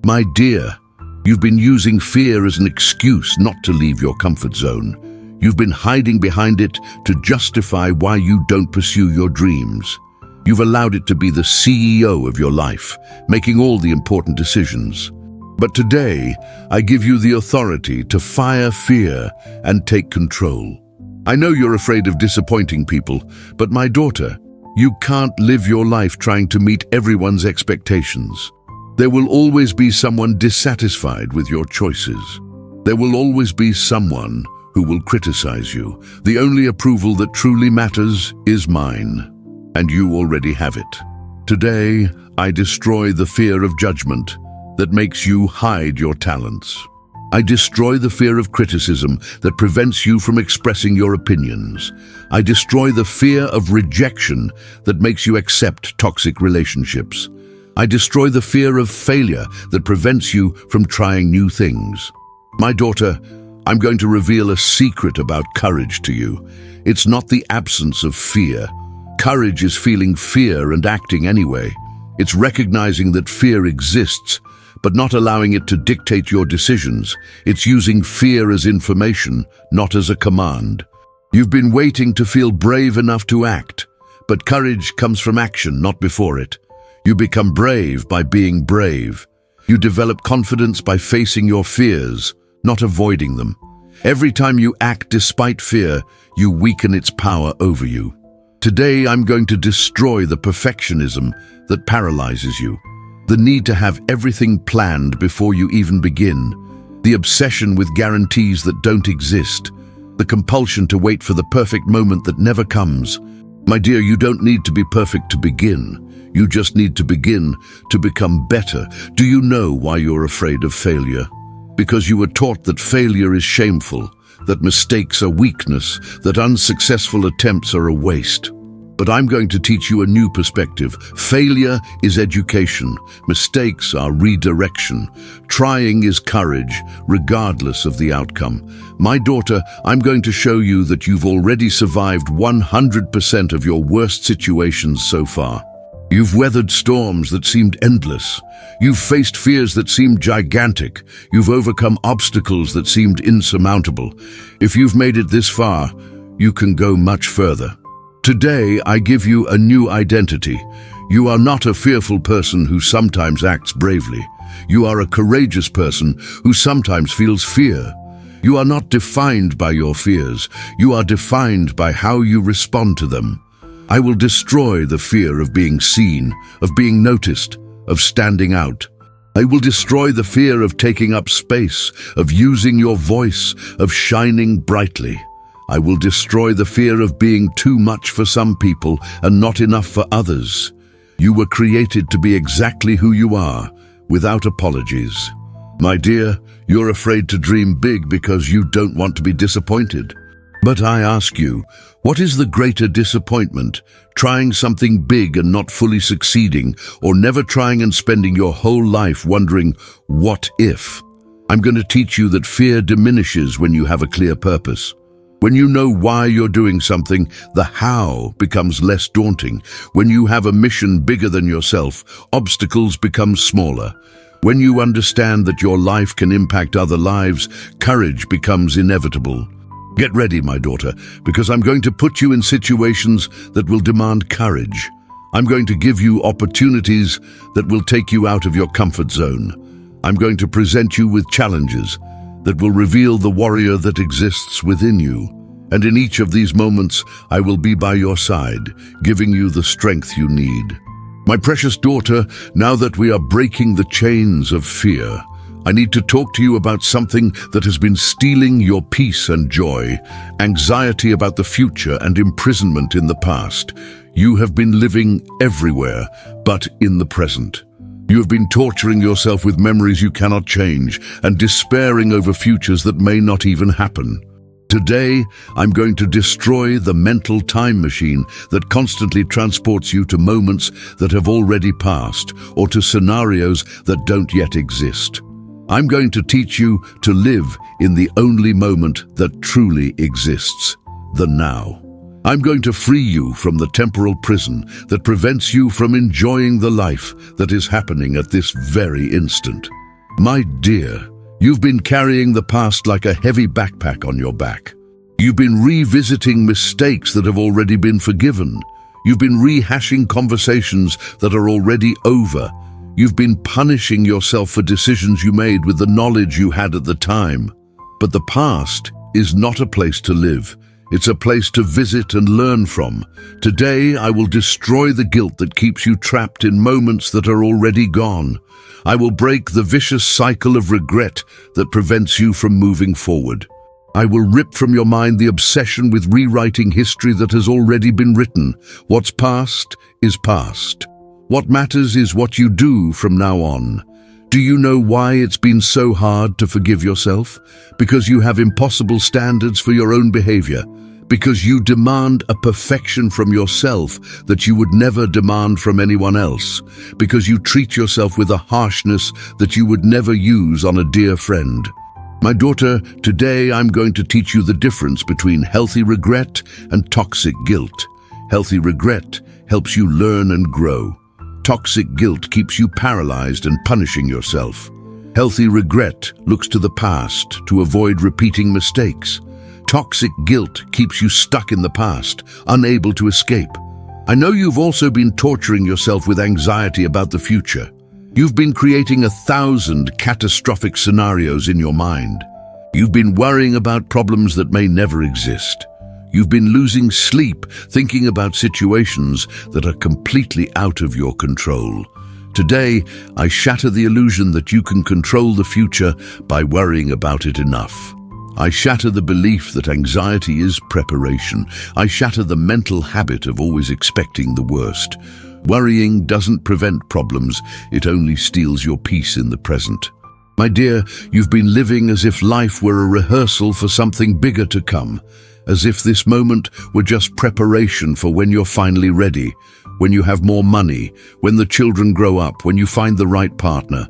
My dear, you've been using fear as an excuse not to leave your comfort zone. You've been hiding behind it to justify why you don't pursue your dreams. You've allowed it to be the CEO of your life, making all the important decisions. But today, I give you the authority to fire fear and take control. I know you're afraid of disappointing people, but my daughter, you can't live your life trying to meet everyone's expectations. There will always be someone dissatisfied with your choices. There will always be someone who will criticize you. The only approval that truly matters is mine, and you already have it. Today, I destroy the fear of judgment that makes you hide your talents. I destroy the fear of criticism that prevents you from expressing your opinions. I destroy the fear of rejection that makes you accept toxic relationships. I destroy the fear of failure that prevents you from trying new things. My daughter, I'm going to reveal a secret about courage to you. It's not the absence of fear. Courage is feeling fear and acting anyway. It's recognizing that fear exists, but not allowing it to dictate your decisions. It's using fear as information, not as a command. You've been waiting to feel brave enough to act, but courage comes from action, not before it. You become brave by being brave. You develop confidence by facing your fears, not avoiding them. Every time you act despite fear, you weaken its power over you. Today, I'm going to destroy the perfectionism that paralyzes you. The need to have everything planned before you even begin. The obsession with guarantees that don't exist. The compulsion to wait for the perfect moment that never comes. My dear, you don't need to be perfect to begin. You just need to begin to become better. Do you know why you're afraid of failure? Because you were taught that failure is shameful, that mistakes are weakness, that unsuccessful attempts are a waste. But I'm going to teach you a new perspective. Failure is education. Mistakes are redirection. Trying is courage, regardless of the outcome. My daughter, I'm going to show you that you've already survived 100% of your worst situations so far. You've weathered storms that seemed endless. You've faced fears that seemed gigantic. You've overcome obstacles that seemed insurmountable. If you've made it this far, you can go much further. Today, I give you a new identity. You are not a fearful person who sometimes acts bravely. You are a courageous person who sometimes feels fear. You are not defined by your fears. You are defined by how you respond to them. I will destroy the fear of being seen, of being noticed, of standing out. I will destroy the fear of taking up space, of using your voice, of shining brightly. I will destroy the fear of being too much for some people and not enough for others. You were created to be exactly who you are, without apologies. My dear, you're afraid to dream big because you don't want to be disappointed. But I ask you, what is the greater disappointment? Trying something big and not fully succeeding, or never trying and spending your whole life wondering, what if? I'm going to teach you that fear diminishes when you have a clear purpose. When you know why you're doing something, the how becomes less daunting. When you have a mission bigger than yourself, obstacles become smaller. When you understand that your life can impact other lives, courage becomes inevitable. Get ready, my daughter, because I'm going to put you in situations that will demand courage. I'm going to give you opportunities that will take you out of your comfort zone. I'm going to present you with challenges that will reveal the warrior that exists within you. And in each of these moments, I will be by your side, giving you the strength you need. My precious daughter, now that we are breaking the chains of fear, I need to talk to you about something that has been stealing your peace and joy, anxiety about the future and imprisonment in the past. You have been living everywhere, but in the present. You have been torturing yourself with memories you cannot change and despairing over futures that may not even happen. Today, I'm going to destroy the mental time machine that constantly transports you to moments that have already passed or to scenarios that don't yet exist. I'm going to teach you to live in the only moment that truly exists, the now. I'm going to free you from the temporal prison that prevents you from enjoying the life that is happening at this very instant. My dear, you've been carrying the past like a heavy backpack on your back. You've been revisiting mistakes that have already been forgiven. You've been rehashing conversations that are already over. You've been punishing yourself for decisions you made with the knowledge you had at the time. But the past is not a place to live. It's a place to visit and learn from. Today, I will destroy the guilt that keeps you trapped in moments that are already gone. I will break the vicious cycle of regret that prevents you from moving forward. I will rip from your mind the obsession with rewriting history that has already been written. What's past is past. What matters is what you do from now on. Do you know why it's been so hard to forgive yourself? Because you have impossible standards for your own behavior. Because you demand a perfection from yourself that you would never demand from anyone else. Because you treat yourself with a harshness that you would never use on a dear friend. My daughter, today I'm going to teach you the difference between healthy regret and toxic guilt. Healthy regret helps you learn and grow. Toxic guilt keeps you paralyzed and punishing yourself. Healthy regret looks to the past to avoid repeating mistakes. Toxic guilt keeps you stuck in the past, unable to escape. I know you've also been torturing yourself with anxiety about the future. You've been creating 1,000 catastrophic scenarios in your mind. You've been worrying about problems that may never exist. You've been losing sleep thinking about situations that are completely out of your control. Today, I shatter the illusion that you can control the future by worrying about it enough. I shatter the belief that anxiety is preparation. I shatter the mental habit of always expecting the worst. Worrying doesn't prevent problems, it only steals your peace in the present. My dear, you've been living as if life were a rehearsal for something bigger to come. As if this moment were just preparation for when you're finally ready, when you have more money, when the children grow up, when you find the right partner.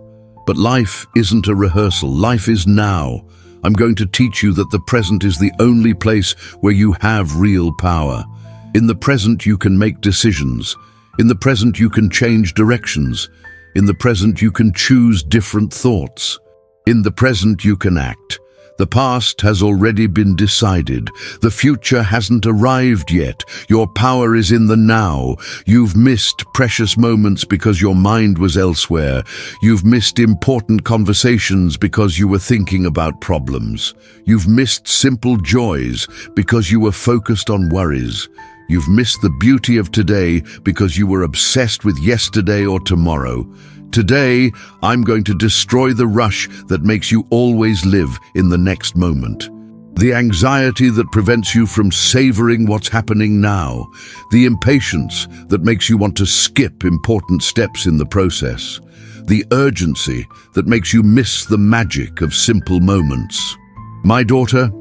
But life isn't a rehearsal, life is now. I'm going to teach you that the present is the only place where you have real power. In the present you can make decisions. In the present you can change directions. In the present you can choose different thoughts. In the present you can act. The past has already been decided. The future hasn't arrived yet. Your power is in the now. You've missed precious moments because your mind was elsewhere. You've missed important conversations because you were thinking about problems. You've missed simple joys because you were focused on worries. You've missed the beauty of today because you were obsessed with yesterday or tomorrow. Today, I'm going to destroy the rush that makes you always live in the next moment. The anxiety that prevents you from savoring what's happening now. The impatience that makes you want to skip important steps in the process. The urgency that makes you miss the magic of simple moments. My daughter,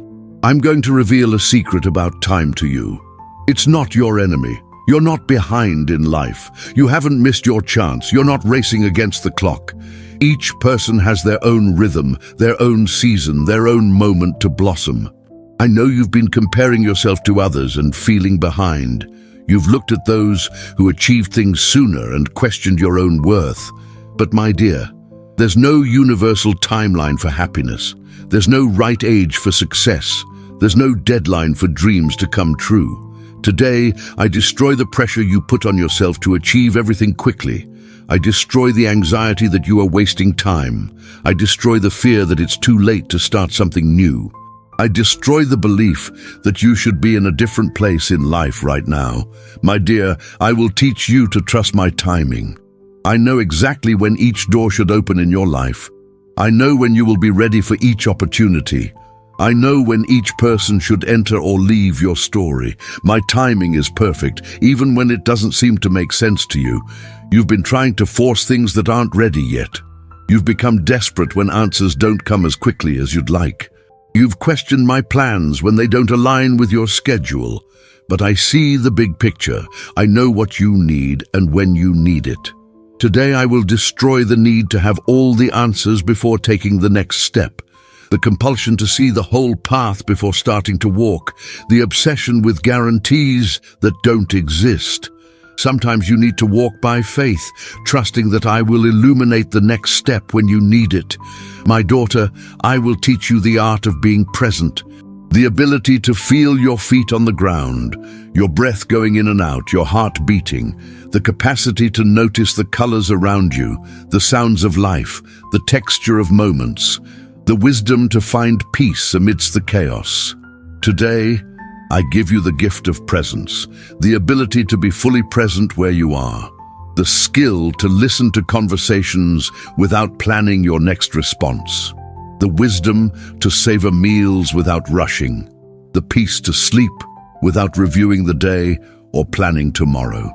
I'm going to reveal a secret about time to you. It's not your enemy. You're not behind in life. You haven't missed your chance. You're not racing against the clock. Each person has their own rhythm, their own season, their own moment to blossom. I know you've been comparing yourself to others and feeling behind. You've looked at those who achieved things sooner and questioned your own worth. But my dear, there's no universal timeline for happiness. There's no right age for success. There's no deadline for dreams to come true. Today, I destroy the pressure you put on yourself to achieve everything quickly. I destroy the anxiety that you are wasting time. I destroy the fear that it's too late to start something new. I destroy the belief that you should be in a different place in life right now. My dear, I will teach you to trust my timing. I know exactly when each door should open in your life. I know when you will be ready for each opportunity. I know when each person should enter or leave your story. My timing is perfect, even when it doesn't seem to make sense to you. You've been trying to force things that aren't ready yet. You've become desperate when answers don't come as quickly as you'd like. You've questioned my plans when they don't align with your schedule. But I see the big picture. I know what you need and when you need it. Today I will destroy the need to have all the answers before taking the next step. The compulsion to see the whole path before starting to walk, the obsession with guarantees that don't exist. Sometimes you need to walk by faith, trusting that I will illuminate the next step when you need it. My daughter, I will teach you the art of being present, the ability to feel your feet on the ground, your breath going in and out, your heart beating, the capacity to notice the colors around you, the sounds of life, the texture of moments, the wisdom to find peace amidst the chaos. Today, I give you the gift of presence, the ability to be fully present where you are, the skill to listen to conversations without planning your next response, the wisdom to savor meals without rushing, the peace to sleep without reviewing the day or planning tomorrow.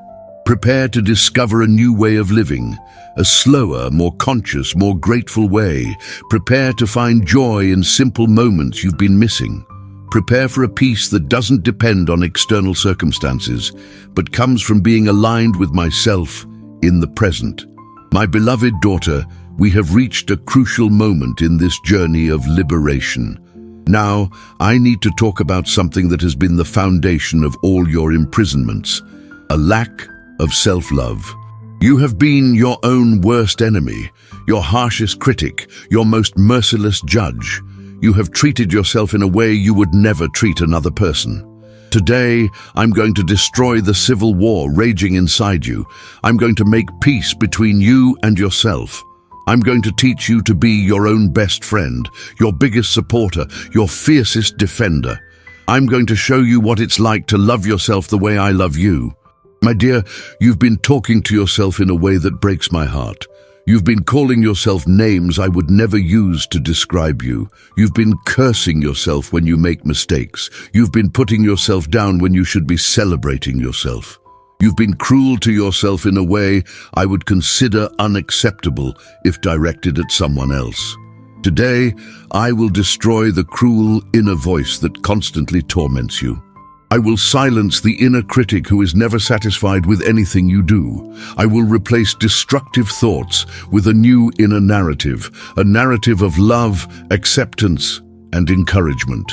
Prepare to discover a new way of living, a slower, more conscious, more grateful way. Prepare to find joy in simple moments you've been missing. Prepare for a peace that doesn't depend on external circumstances, but comes from being aligned with myself in the present. My beloved daughter, we have reached a crucial moment in this journey of liberation. Now, I need to talk about something that has been the foundation of all your imprisonments: a lack of self-love. You have been your own worst enemy, your harshest critic, your most merciless judge. You have treated yourself in a way you would never treat another person. Today, I'm going to destroy the civil war raging inside you. I'm going to make peace between you and yourself. I'm going to teach you to be your own best friend, your biggest supporter, your fiercest defender. I'm going to show you what it's like to love yourself the way I love you. My dear, you've been talking to yourself in a way that breaks my heart. You've been calling yourself names I would never use to describe you. You've been cursing yourself when you make mistakes. You've been putting yourself down when you should be celebrating yourself. You've been cruel to yourself in a way I would consider unacceptable if directed at someone else. Today, I will destroy the cruel inner voice that constantly torments you. I will silence the inner critic who is never satisfied with anything you do. I will replace destructive thoughts with a new inner narrative, a narrative of love, acceptance, and encouragement.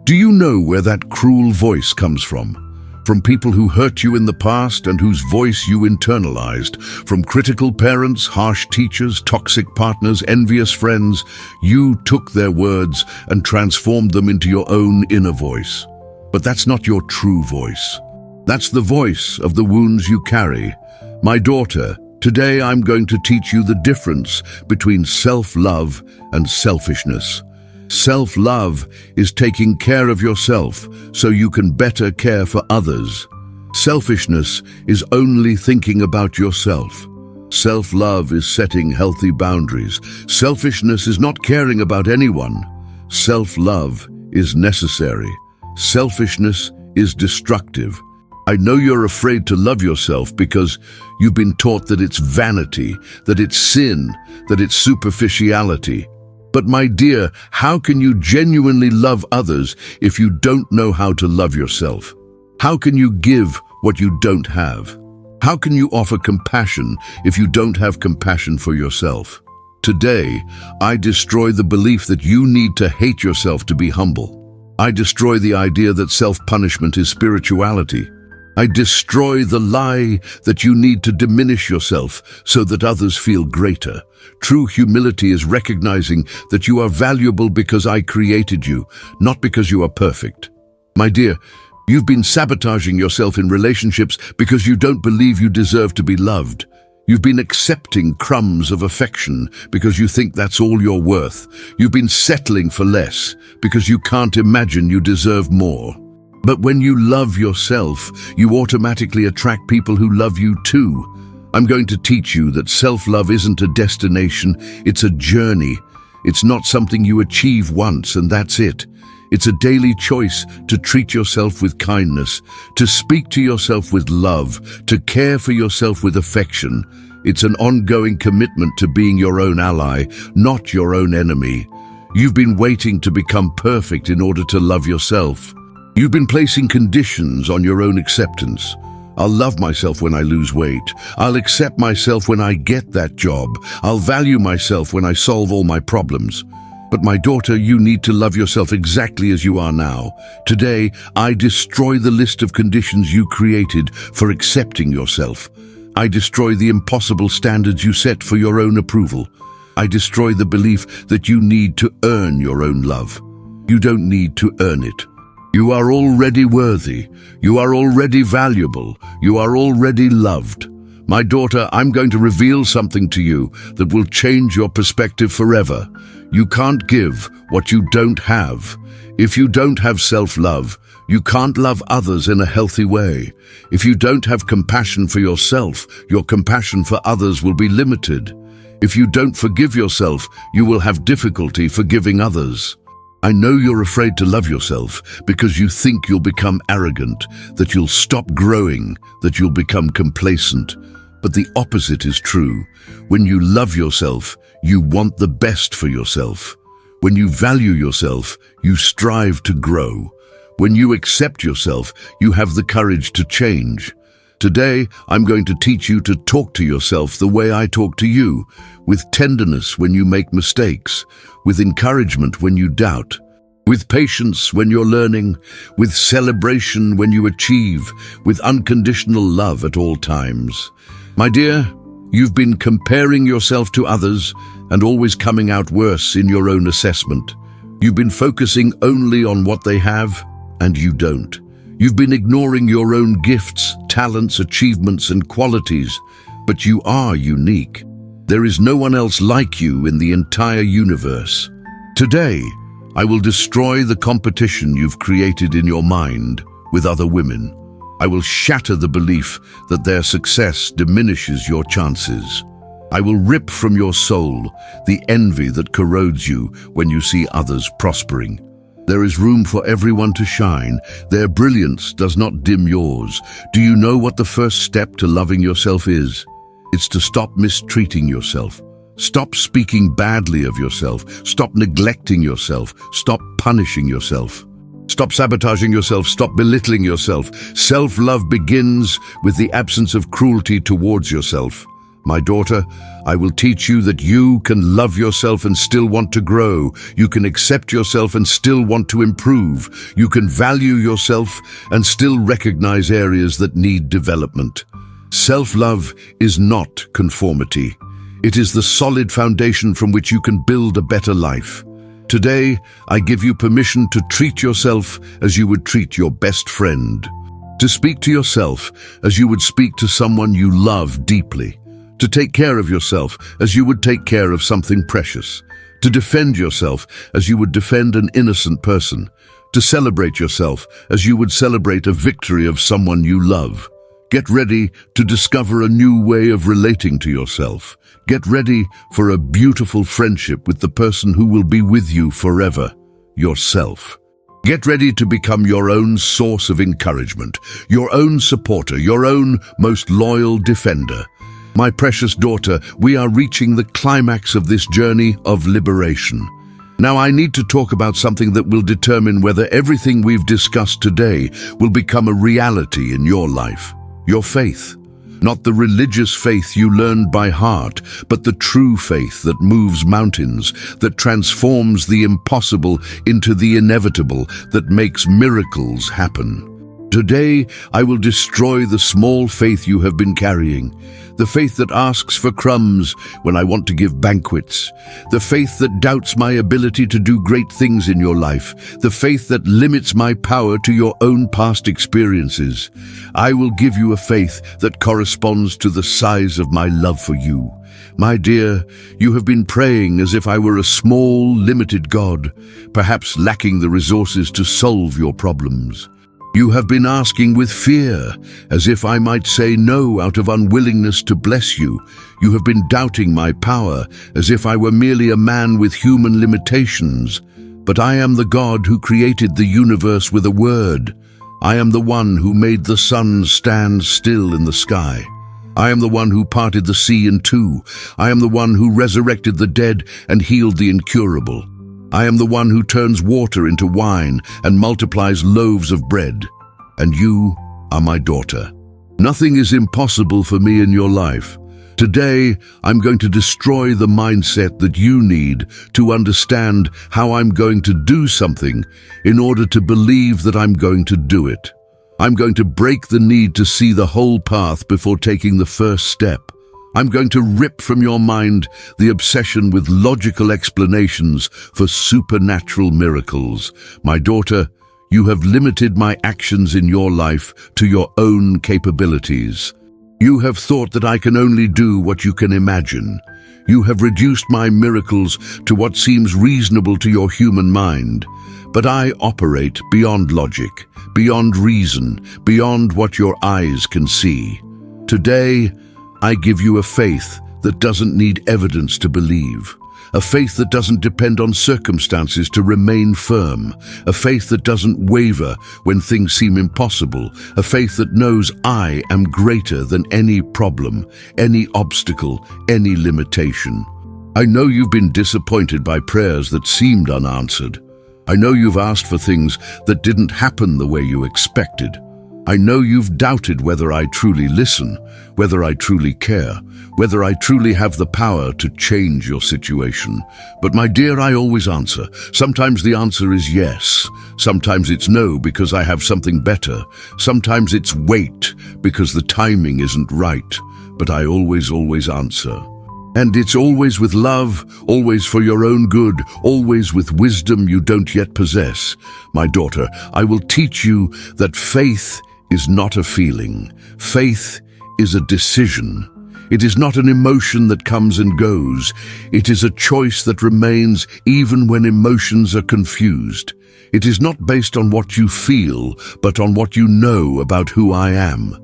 Do you know where that cruel voice comes from? From people who hurt you in the past and whose voice you internalized. From critical parents, harsh teachers, toxic partners, envious friends. You took their words and transformed them into your own inner voice. But that's not your true voice. That's the voice of the wounds you carry. My daughter, today I'm going to teach you the difference between self-love and selfishness. Self-love is taking care of yourself so you can better care for others. Selfishness is only thinking about yourself. Self-love is setting healthy boundaries. Selfishness is not caring about anyone. Self-love is necessary. Selfishness is destructive. I know you're afraid to love yourself because you've been taught that it's vanity, that it's sin, that it's superficiality. But my dear, how can you genuinely love others if you don't know how to love yourself? How can you give what you don't have? How can you offer compassion if you don't have compassion for yourself? Today, I destroy the belief that you need to hate yourself to be humble. I destroy the idea that self-punishment is spirituality. I destroy the lie that you need to diminish yourself so that others feel greater. True humility is recognizing that you are valuable because I created you, not because you are perfect. My dear, you've been sabotaging yourself in relationships because you don't believe you deserve to be loved. You've been accepting crumbs of affection because you think that's all you're worth. You've been settling for less because you can't imagine you deserve more. But when you love yourself, you automatically attract people who love you too. I'm going to teach you that self-love isn't a destination, it's a journey. It's not something you achieve once and that's it. It's a daily choice to treat yourself with kindness, to speak to yourself with love, to care for yourself with affection. It's an ongoing commitment to being your own ally, not your own enemy. You've been waiting to become perfect in order to love yourself. You've been placing conditions on your own acceptance. I'll love myself when I lose weight. I'll accept myself when I get that job. I'll value myself when I solve all my problems. But my daughter, you need to love yourself exactly as you are now. Today, I destroy the list of conditions you created for accepting yourself. I destroy the impossible standards you set for your own approval. I destroy the belief that you need to earn your own love. You don't need to earn it. You are already worthy. You are already valuable. You are already loved. My daughter, I'm going to reveal something to you that will change your perspective forever. You can't give what you don't have. If you don't have self-love, you can't love others in a healthy way. If you don't have compassion for yourself, your compassion for others will be limited. If you don't forgive yourself, you will have difficulty forgiving others. I know you're afraid to love yourself because you think you'll become arrogant, that you'll stop growing, that you'll become complacent. But the opposite is true. When you love yourself, you want the best for yourself. When you value yourself, you strive to grow. When you accept yourself, you have the courage to change. Today, I'm going to teach you to talk to yourself the way I talk to you, with tenderness when you make mistakes, with encouragement when you doubt, with patience when you're learning, with celebration when you achieve, with unconditional love at all times. My dear, you've been comparing yourself to others and always coming out worse in your own assessment. You've been focusing only on what they have, and you don't. You've been ignoring your own gifts, talents, achievements, and qualities, but you are unique. There is no one else like you in the entire universe. Today, I will destroy the competition you've created in your mind with other women. I will shatter the belief that their success diminishes your chances. I will rip from your soul the envy that corrodes you when you see others prospering. There is room for everyone to shine. Their brilliance does not dim yours. Do you know what the first step to loving yourself is? It's to stop mistreating yourself. Stop speaking badly of yourself. Stop neglecting yourself. Stop punishing yourself. Stop sabotaging yourself. Stop belittling yourself. Self-love begins with the absence of cruelty towards yourself. My daughter, I will teach you that you can love yourself and still want to grow. You can accept yourself and still want to improve. You can value yourself and still recognize areas that need development. Self-love is not conformity. It is the solid foundation from which you can build a better life. Today, I give you permission to treat yourself as you would treat your best friend. To speak to yourself as you would speak to someone you love deeply. To take care of yourself as you would take care of something precious. To defend yourself as you would defend an innocent person. To celebrate yourself as you would celebrate a victory of someone you love. Get ready to discover a new way of relating to yourself. Get ready for a beautiful friendship with the person who will be with you forever, yourself. Get ready to become your own source of encouragement, your own supporter, your own most loyal defender. My precious daughter, we are reaching the climax of this journey of liberation. Now I need to talk about something that will determine whether everything we've discussed today will become a reality in your life. Your faith. Not the religious faith you learned by heart, but the true faith that moves mountains, that transforms the impossible into the inevitable, that makes miracles happen. Today, I will destroy the small faith you have been carrying, the faith that asks for crumbs when I want to give banquets, the faith that doubts my ability to do great things in your life, the faith that limits my power to your own past experiences. I will give you a faith that corresponds to the size of my love for you. My dear, you have been praying as if I were a small, limited God, perhaps lacking the resources to solve your problems. You have been asking with fear, as if I might say no out of unwillingness to bless you. You have been doubting my power, as if I were merely a man with human limitations. But I am the God who created the universe with a word. I am the one who made the sun stand still in the sky. I am the one who parted the sea in two. I am the one who resurrected the dead and healed the incurable. I am the one who turns water into wine and multiplies loaves of bread. And you are my daughter. Nothing is impossible for me in your life. Today, I'm going to destroy the mindset that you need to understand how I'm going to do something in order to believe that I'm going to do it. I'm going to break the need to see the whole path before taking the first step. I'm going to rip from your mind the obsession with logical explanations for supernatural miracles. My daughter, you have limited my actions in your life to your own capabilities. You have thought that I can only do what you can imagine. You have reduced my miracles to what seems reasonable to your human mind. But I operate beyond logic, beyond reason, beyond what your eyes can see. Today, I give you a faith that doesn't need evidence to believe. a faith that doesn't depend on circumstances to remain firm, a faith that doesn't waver when things seem impossible, a faith that knows I am greater than any problem, any obstacle, any limitation. I know you've been disappointed by prayers that seemed unanswered. I know you've asked for things that didn't happen the way you expected. I know you've doubted whether I truly listen, whether I truly care, whether I truly have the power to change your situation. But my dear, I always answer. Sometimes the answer is yes. Sometimes it's no because I have something better. Sometimes it's wait because the timing isn't right. But I always answer. And it's always with love, always for your own good, always with wisdom you don't yet possess. My daughter, I will teach you that faith is not a feeling. Faith is a decision. It is not an emotion that comes and goes. It is a choice that remains even when emotions are confused. It is not based on what you feel, but on what you know about who I am.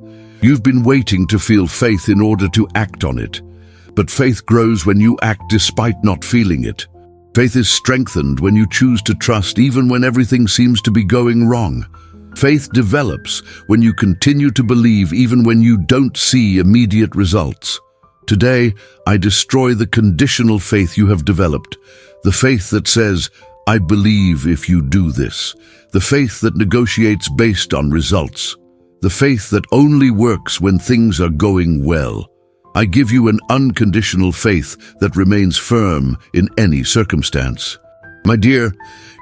You've been waiting to feel faith in order to act on it. But faith grows when you act despite not feeling it. Faith is strengthened when you choose to trust even when everything seems to be going wrong. Faith develops when you continue to believe even when you don't see immediate results. Today, I destroy the conditional faith you have developed, the faith that says, I believe if you do this, the faith that negotiates based on results, the faith that only works when things are going well. I give you an unconditional faith that remains firm in any circumstance. My dear,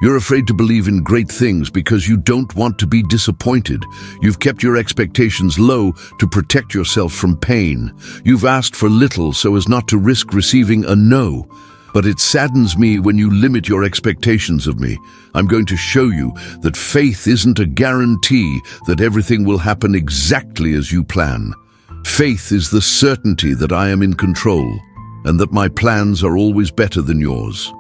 you're afraid to believe in great things because you don't want to be disappointed. You've kept your expectations low to protect yourself from pain. You've asked for little so as not to risk receiving a no. But it saddens me when you limit your expectations of me. I'm going to show you that faith isn't a guarantee that everything will happen exactly as you plan. Faith is the certainty that I am in control and that my plans are always better than yours.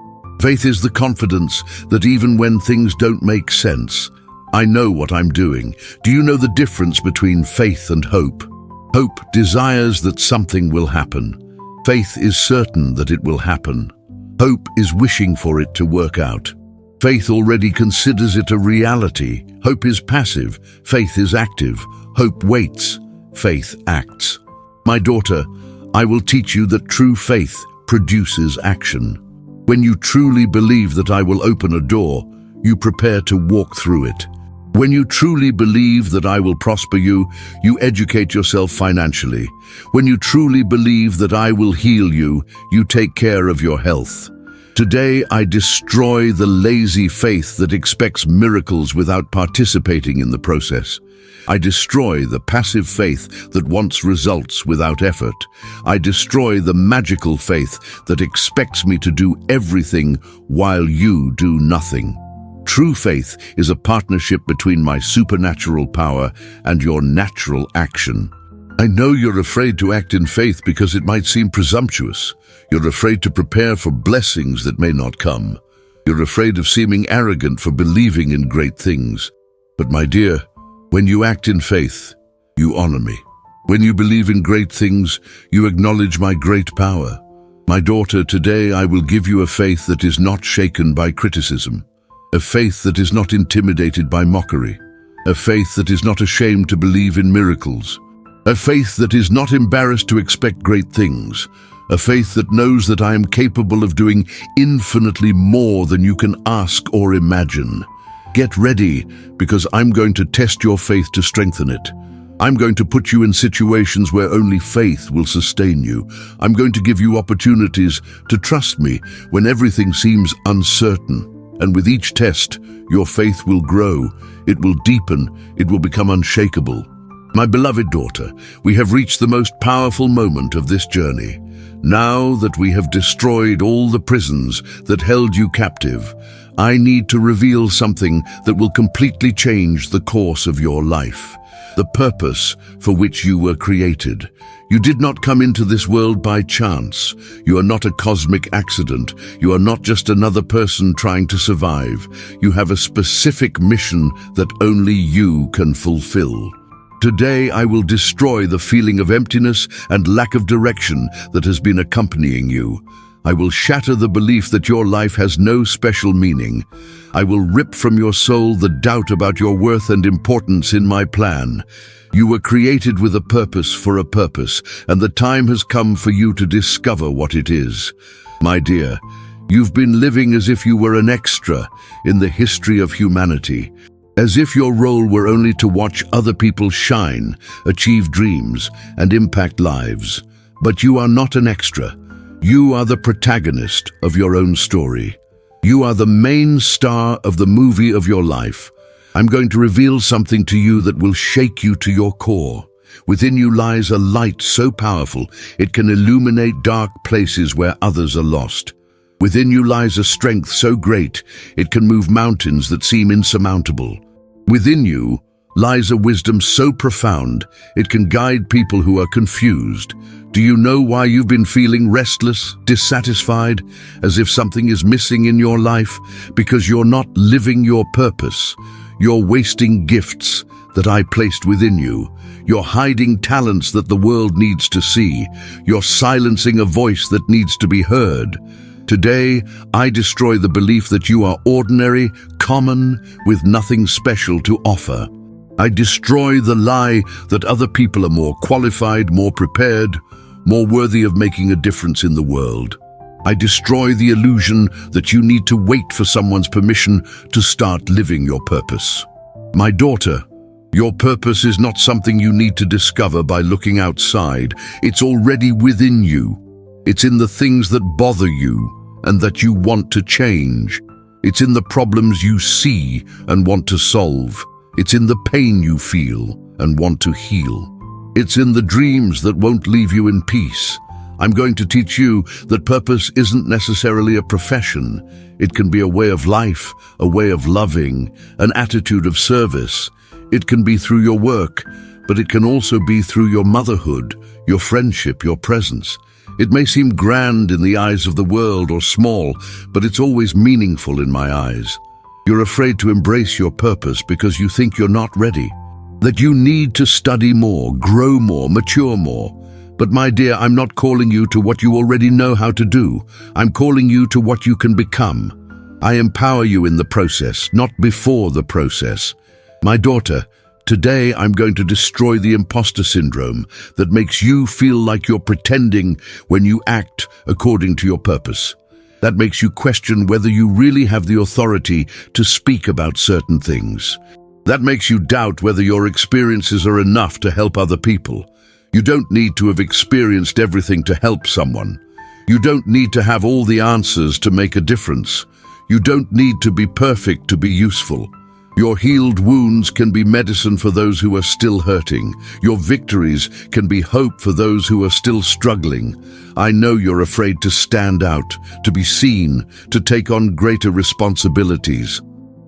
Faith is the confidence that even when things don't make sense, I know what I'm doing. Do you know the difference between faith and hope? Hope desires that something will happen. Faith is certain that it will happen. Hope is wishing for it to work out. Faith already considers it a reality. Hope is passive. Faith is active. Hope waits. Faith acts. My daughter, I will teach you that true faith produces action. When you truly believe that I will open a door, you prepare to walk through it. When you truly believe that I will prosper you, you educate yourself financially. When you truly believe that I will heal you, you take care of your health. Today, I destroy the lazy faith that expects miracles without participating in the process. I destroy the passive faith that wants results without effort. I destroy the magical faith that expects me to do everything while you do nothing. True faith is a partnership between my supernatural power and your natural action. I know you're afraid to act in faith because it might seem presumptuous. You're afraid to prepare for blessings that may not come. You're afraid of seeming arrogant for believing in great things. But my dear, when you act in faith, you honor me. When you believe in great things, you acknowledge my great power. My daughter, today I will give you a faith that is not shaken by criticism, a faith that is not intimidated by mockery, a faith that is not ashamed to believe in miracles, a faith that is not embarrassed to expect great things, a faith that knows that I am capable of doing infinitely more than you can ask or imagine. Get ready, because I'm going to test your faith to strengthen it. I'm going to put you in situations where only faith will sustain you. I'm going to give you opportunities to trust me when everything seems uncertain. And with each test, your faith will grow, it will deepen, it will become unshakable. My beloved daughter, we have reached the most powerful moment of this journey. Now that we have destroyed all the prisons that held you captive, I need to reveal something that will completely change the course of your life, the purpose for which you were created. You did not come into this world by chance. You are not a cosmic accident. You are not just another person trying to survive. You have a specific mission that only you can fulfill. Today, I will destroy the feeling of emptiness and lack of direction that has been accompanying you. I will shatter the belief that your life has no special meaning. I will rip from your soul the doubt about your worth and importance in my plan. You were created with a purpose for a purpose, and the time has come for you to discover what it is. My dear, you've been living as if you were an extra in the history of humanity, as if your role were only to watch other people shine, achieve dreams, and impact lives. But you are not an extra. You are the protagonist of your own story. You are the main star of the movie of your life. I'm going to reveal something to you that will shake you to your core. Within you lies a light so powerful it can illuminate dark places where others are lost. Within you lies a strength so great it can move mountains that seem insurmountable. Within you lies a wisdom so profound it can guide people who are confused. Do you know why you've been feeling restless, dissatisfied, as if something is missing in your life? Because you're not living your purpose. You're wasting gifts that I placed within you. You're hiding talents that the world needs to see. You're silencing a voice that needs to be heard. Today, I destroy the belief that you are ordinary, common, with nothing special to offer. I destroy the lie that other people are more qualified, more prepared, more worthy of making a difference in the world. I destroy the illusion that you need to wait for someone's permission to start living your purpose. My daughter, your purpose is not something you need to discover by looking outside. It's already within you. It's in the things that bother you and that you want to change. It's in the problems you see and want to solve. It's in the pain you feel and want to heal. It's in the dreams that won't leave you in peace. I'm going to teach you that purpose isn't necessarily a profession. It can be a way of life, a way of loving, an attitude of service. It can be through your work, but it can also be through your motherhood, your friendship, your presence. It may seem grand in the eyes of the world or small, but it's always meaningful in my eyes. You're afraid to embrace your purpose because you think you're not ready, that you need to study more, grow more, mature more. But my dear, I'm not calling you to what you already know how to do. I'm calling you to what you can become. I empower you in the process, not before the process. My daughter, today I'm going to destroy the imposter syndrome that makes you feel like you're pretending when you act according to your purpose. That makes you question whether you really have the authority to speak about certain things. That makes you doubt whether your experiences are enough to help other people. You don't need to have experienced everything to help someone. You don't need to have all the answers to make a difference. You don't need to be perfect to be useful. Your healed wounds can be medicine for those who are still hurting. Your victories can be hope for those who are still struggling. I know you're afraid to stand out, to be seen, to take on greater responsibilities.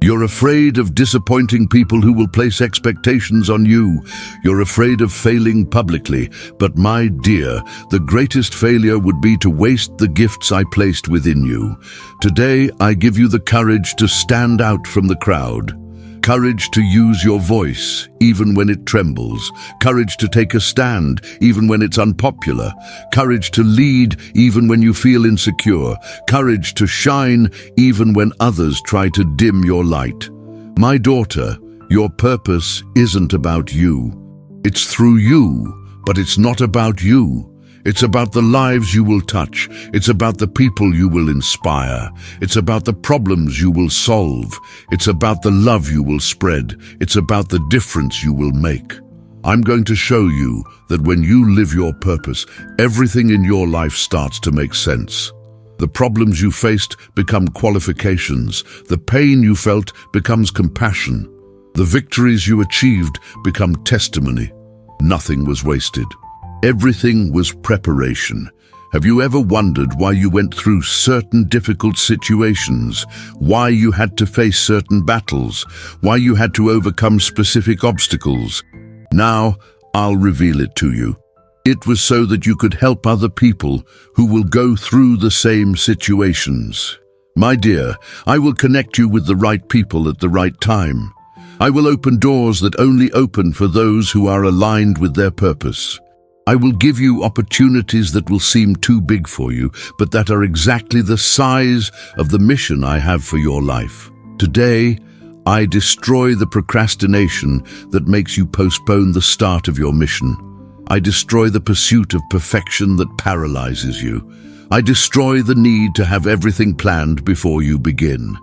You're afraid of disappointing people who will place expectations on you. You're afraid of failing publicly. But my dear, the greatest failure would be to waste the gifts I placed within you. Today, I give you the courage to stand out from the crowd. Courage to use your voice, even when it trembles. Courage to take a stand, even when it's unpopular. Courage to lead, even when you feel insecure. Courage to shine, even when others try to dim your light. My daughter, your purpose isn't about you. It's through you, but it's not about you. It's about the lives you will touch. It's about the people you will inspire. It's about the problems you will solve. It's about the love you will spread. It's about the difference you will make. I'm going to show you that when you live your purpose, everything in your life starts to make sense. The problems you faced become qualifications. The pain you felt becomes compassion. The victories you achieved become testimony. Nothing was wasted. Everything was preparation. Have you ever wondered why you went through certain difficult situations, why you had to face certain battles, why you had to overcome specific obstacles? Now, I'll reveal it to you. It was so that you could help other people who will go through the same situations. My dear, I will connect you with the right people at the right time. I will open doors that only open for those who are aligned with their purpose. I will give you opportunities that will seem too big for you, but that are exactly the size of the mission I have for your life. Today, I destroy the procrastination that makes you postpone the start of your mission. I destroy the pursuit of perfection that paralyzes you. I destroy the need to have everything planned before you begin.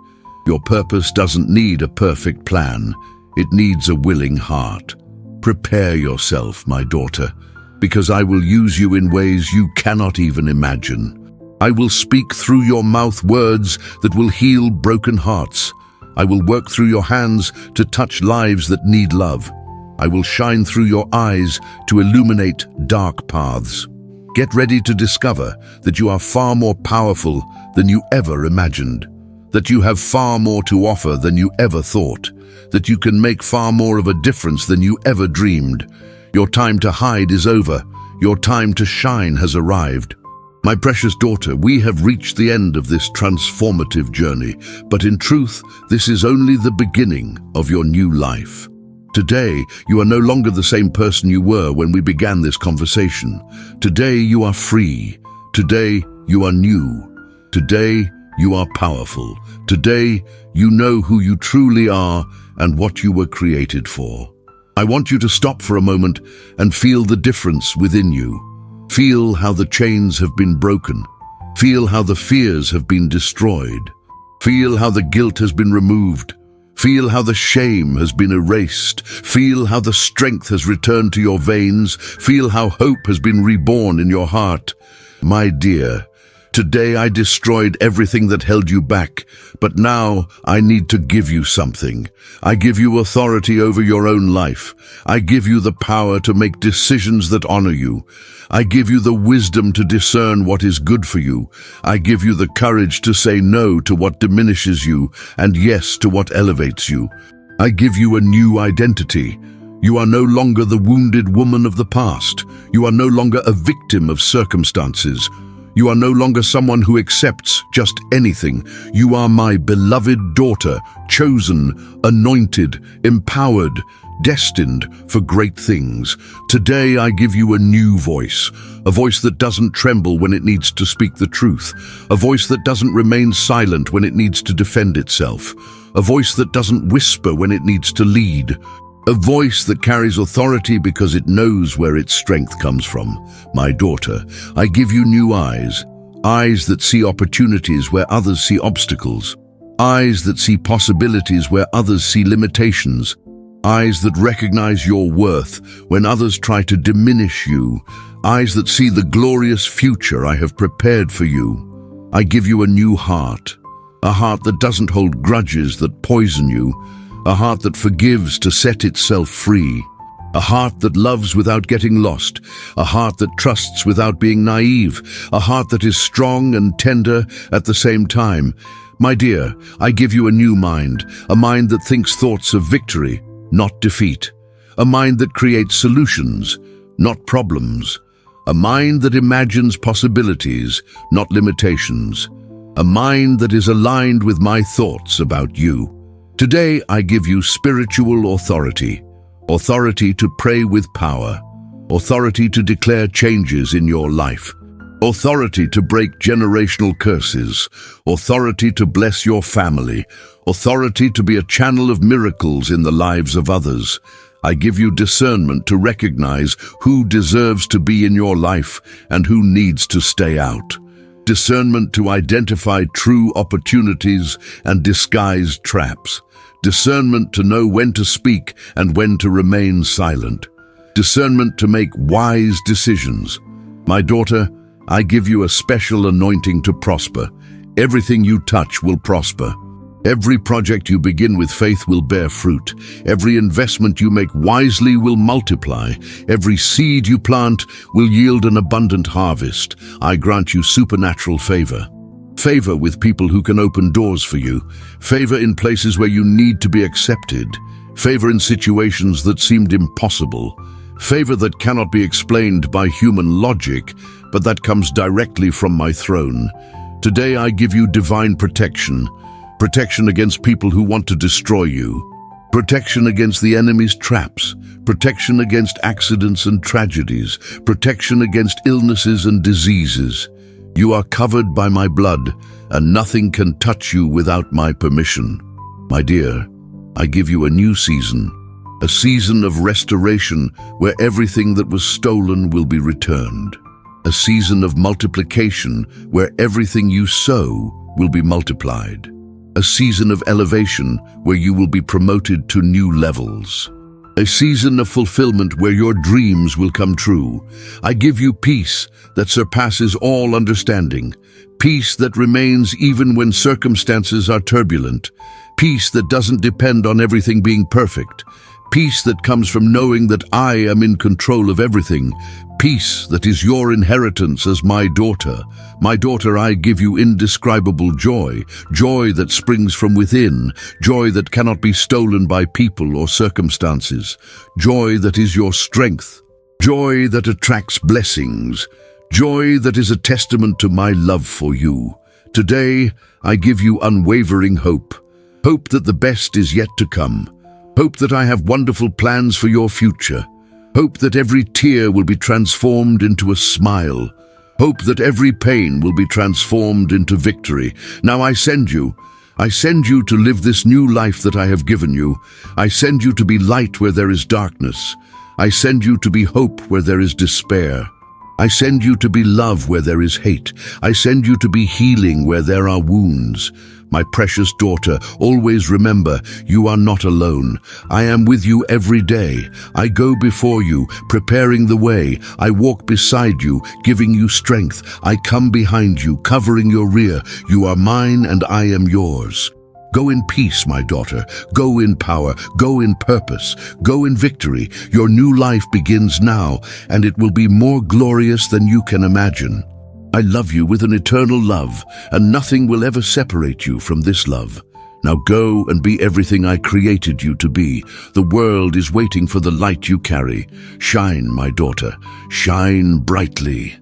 Your purpose doesn't need a perfect plan. It needs a willing heart. Prepare yourself, my daughter, because I will use you in ways you cannot even imagine. I will speak through your mouth words that will heal broken hearts. I will work through your hands to touch lives that need love. I will shine through your eyes to illuminate dark paths. Get ready to discover that you are far more powerful than you ever imagined, that you have far more to offer than you ever thought, that you can make far more of a difference than you ever dreamed. Your time to hide is over. Your time to shine has arrived. My precious daughter, we have reached the end of this transformative journey, but in truth, this is only the beginning of your new life. Today, you are no longer the same person you were when we began this conversation. Today, you are free. Today, you are new. Today, you are powerful. Today, you know who you truly are and what you were created for. I want you to stop for a moment and feel the difference within you. Feel how the chains have been broken. Feel how the fears have been destroyed. Feel how the guilt has been removed. Feel how the shame has been erased. Feel how the strength has returned to your veins. Feel how hope has been reborn in your heart. My dear, today I destroyed everything that held you back, but now I need to give you something. I give you authority over your own life. I give you the power to make decisions that honor you. I give you the wisdom to discern what is good for you. I give you the courage to say no to what diminishes you and yes to what elevates you. I give you a new identity. You are no longer the wounded woman of the past. You are no longer a victim of circumstances. You are no longer someone who accepts just anything. You are my beloved daughter, chosen, anointed, empowered, destined for great things. Today I give you a new voice, a voice that doesn't tremble when it needs to speak the truth, a voice that doesn't remain silent when it needs to defend itself, a voice that doesn't whisper when it needs to lead, a voice that carries authority because it knows where its strength comes from. My daughter, I give you new eyes, eyes that see opportunities where others see obstacles, eyes that see possibilities where others see limitations, eyes that recognize your worth when others try to diminish you, eyes that see the glorious future I have prepared for you. I give you a new heart, a heart that doesn't hold grudges that poison you, a heart that forgives to set itself free, a heart that loves without getting lost, a heart that trusts without being naive, a heart that is strong and tender at the same time. My dear, I give you a new mind, a mind that thinks thoughts of victory, not defeat, a mind that creates solutions, not problems, a mind that imagines possibilities, not limitations, a mind that is aligned with my thoughts about you. Today I give you spiritual authority, authority to pray with power, authority to declare changes in your life, authority to break generational curses, authority to bless your family, authority to be a channel of miracles in the lives of others. I give you discernment to recognize who deserves to be in your life and who needs to stay out. Discernment to identify true opportunities and disguised traps. Discernment to know when to speak and when to remain silent. Discernment to make wise decisions. My daughter, I give you a special anointing to prosper. Everything you touch will prosper. Every project you begin with faith will bear fruit. Every investment you make wisely will multiply. Every seed you plant will yield an abundant harvest. I grant you supernatural favor. Favor with people who can open doors for you. Favor in places where you need to be accepted. Favor in situations that seemed impossible. Favor that cannot be explained by human logic, but that comes directly from my throne. Today I give you divine protection. Protection against people who want to destroy you. Protection against the enemy's traps, protection against accidents and tragedies, protection against illnesses and diseases. You are covered by my blood, and nothing can touch you without my permission. My dear, I give you a new season, a season of restoration where everything that was stolen will be returned. A season of multiplication where everything you sow will be multiplied. A season of elevation where you will be promoted to new levels. A season of fulfillment where your dreams will come true. I give you peace that surpasses all understanding. Peace that remains even when circumstances are turbulent. Peace that doesn't depend on everything being perfect. Peace that comes from knowing that I am in control of everything. Peace that is your inheritance as my daughter. My daughter, I give you indescribable joy, joy that springs from within, joy that cannot be stolen by people or circumstances, joy that is your strength, joy that attracts blessings, joy that is a testament to my love for you. Today, I give you unwavering hope, hope that the best is yet to come, hope that I have wonderful plans for your future, hope that every tear will be transformed into a smile, hope that every pain will be transformed into victory. Now I send you to live this new life that I have given you. I send you to be light where there is darkness. I send you to be hope where there is despair. I send you to be love where there is hate. I send you to be healing where there are wounds. My precious daughter, always remember, you are not alone. I am with you every day. I go before you, preparing the way. I walk beside you, giving you strength. I come behind you, covering your rear. You are mine and I am yours. Go in peace, my daughter. Go in power. Go in purpose. Go in victory. Your new life begins now, and it will be more glorious than you can imagine. I love you with an eternal love, and nothing will ever separate you from this love. Now go and be everything I created you to be. The world is waiting for the light you carry. Shine, my daughter. Shine brightly.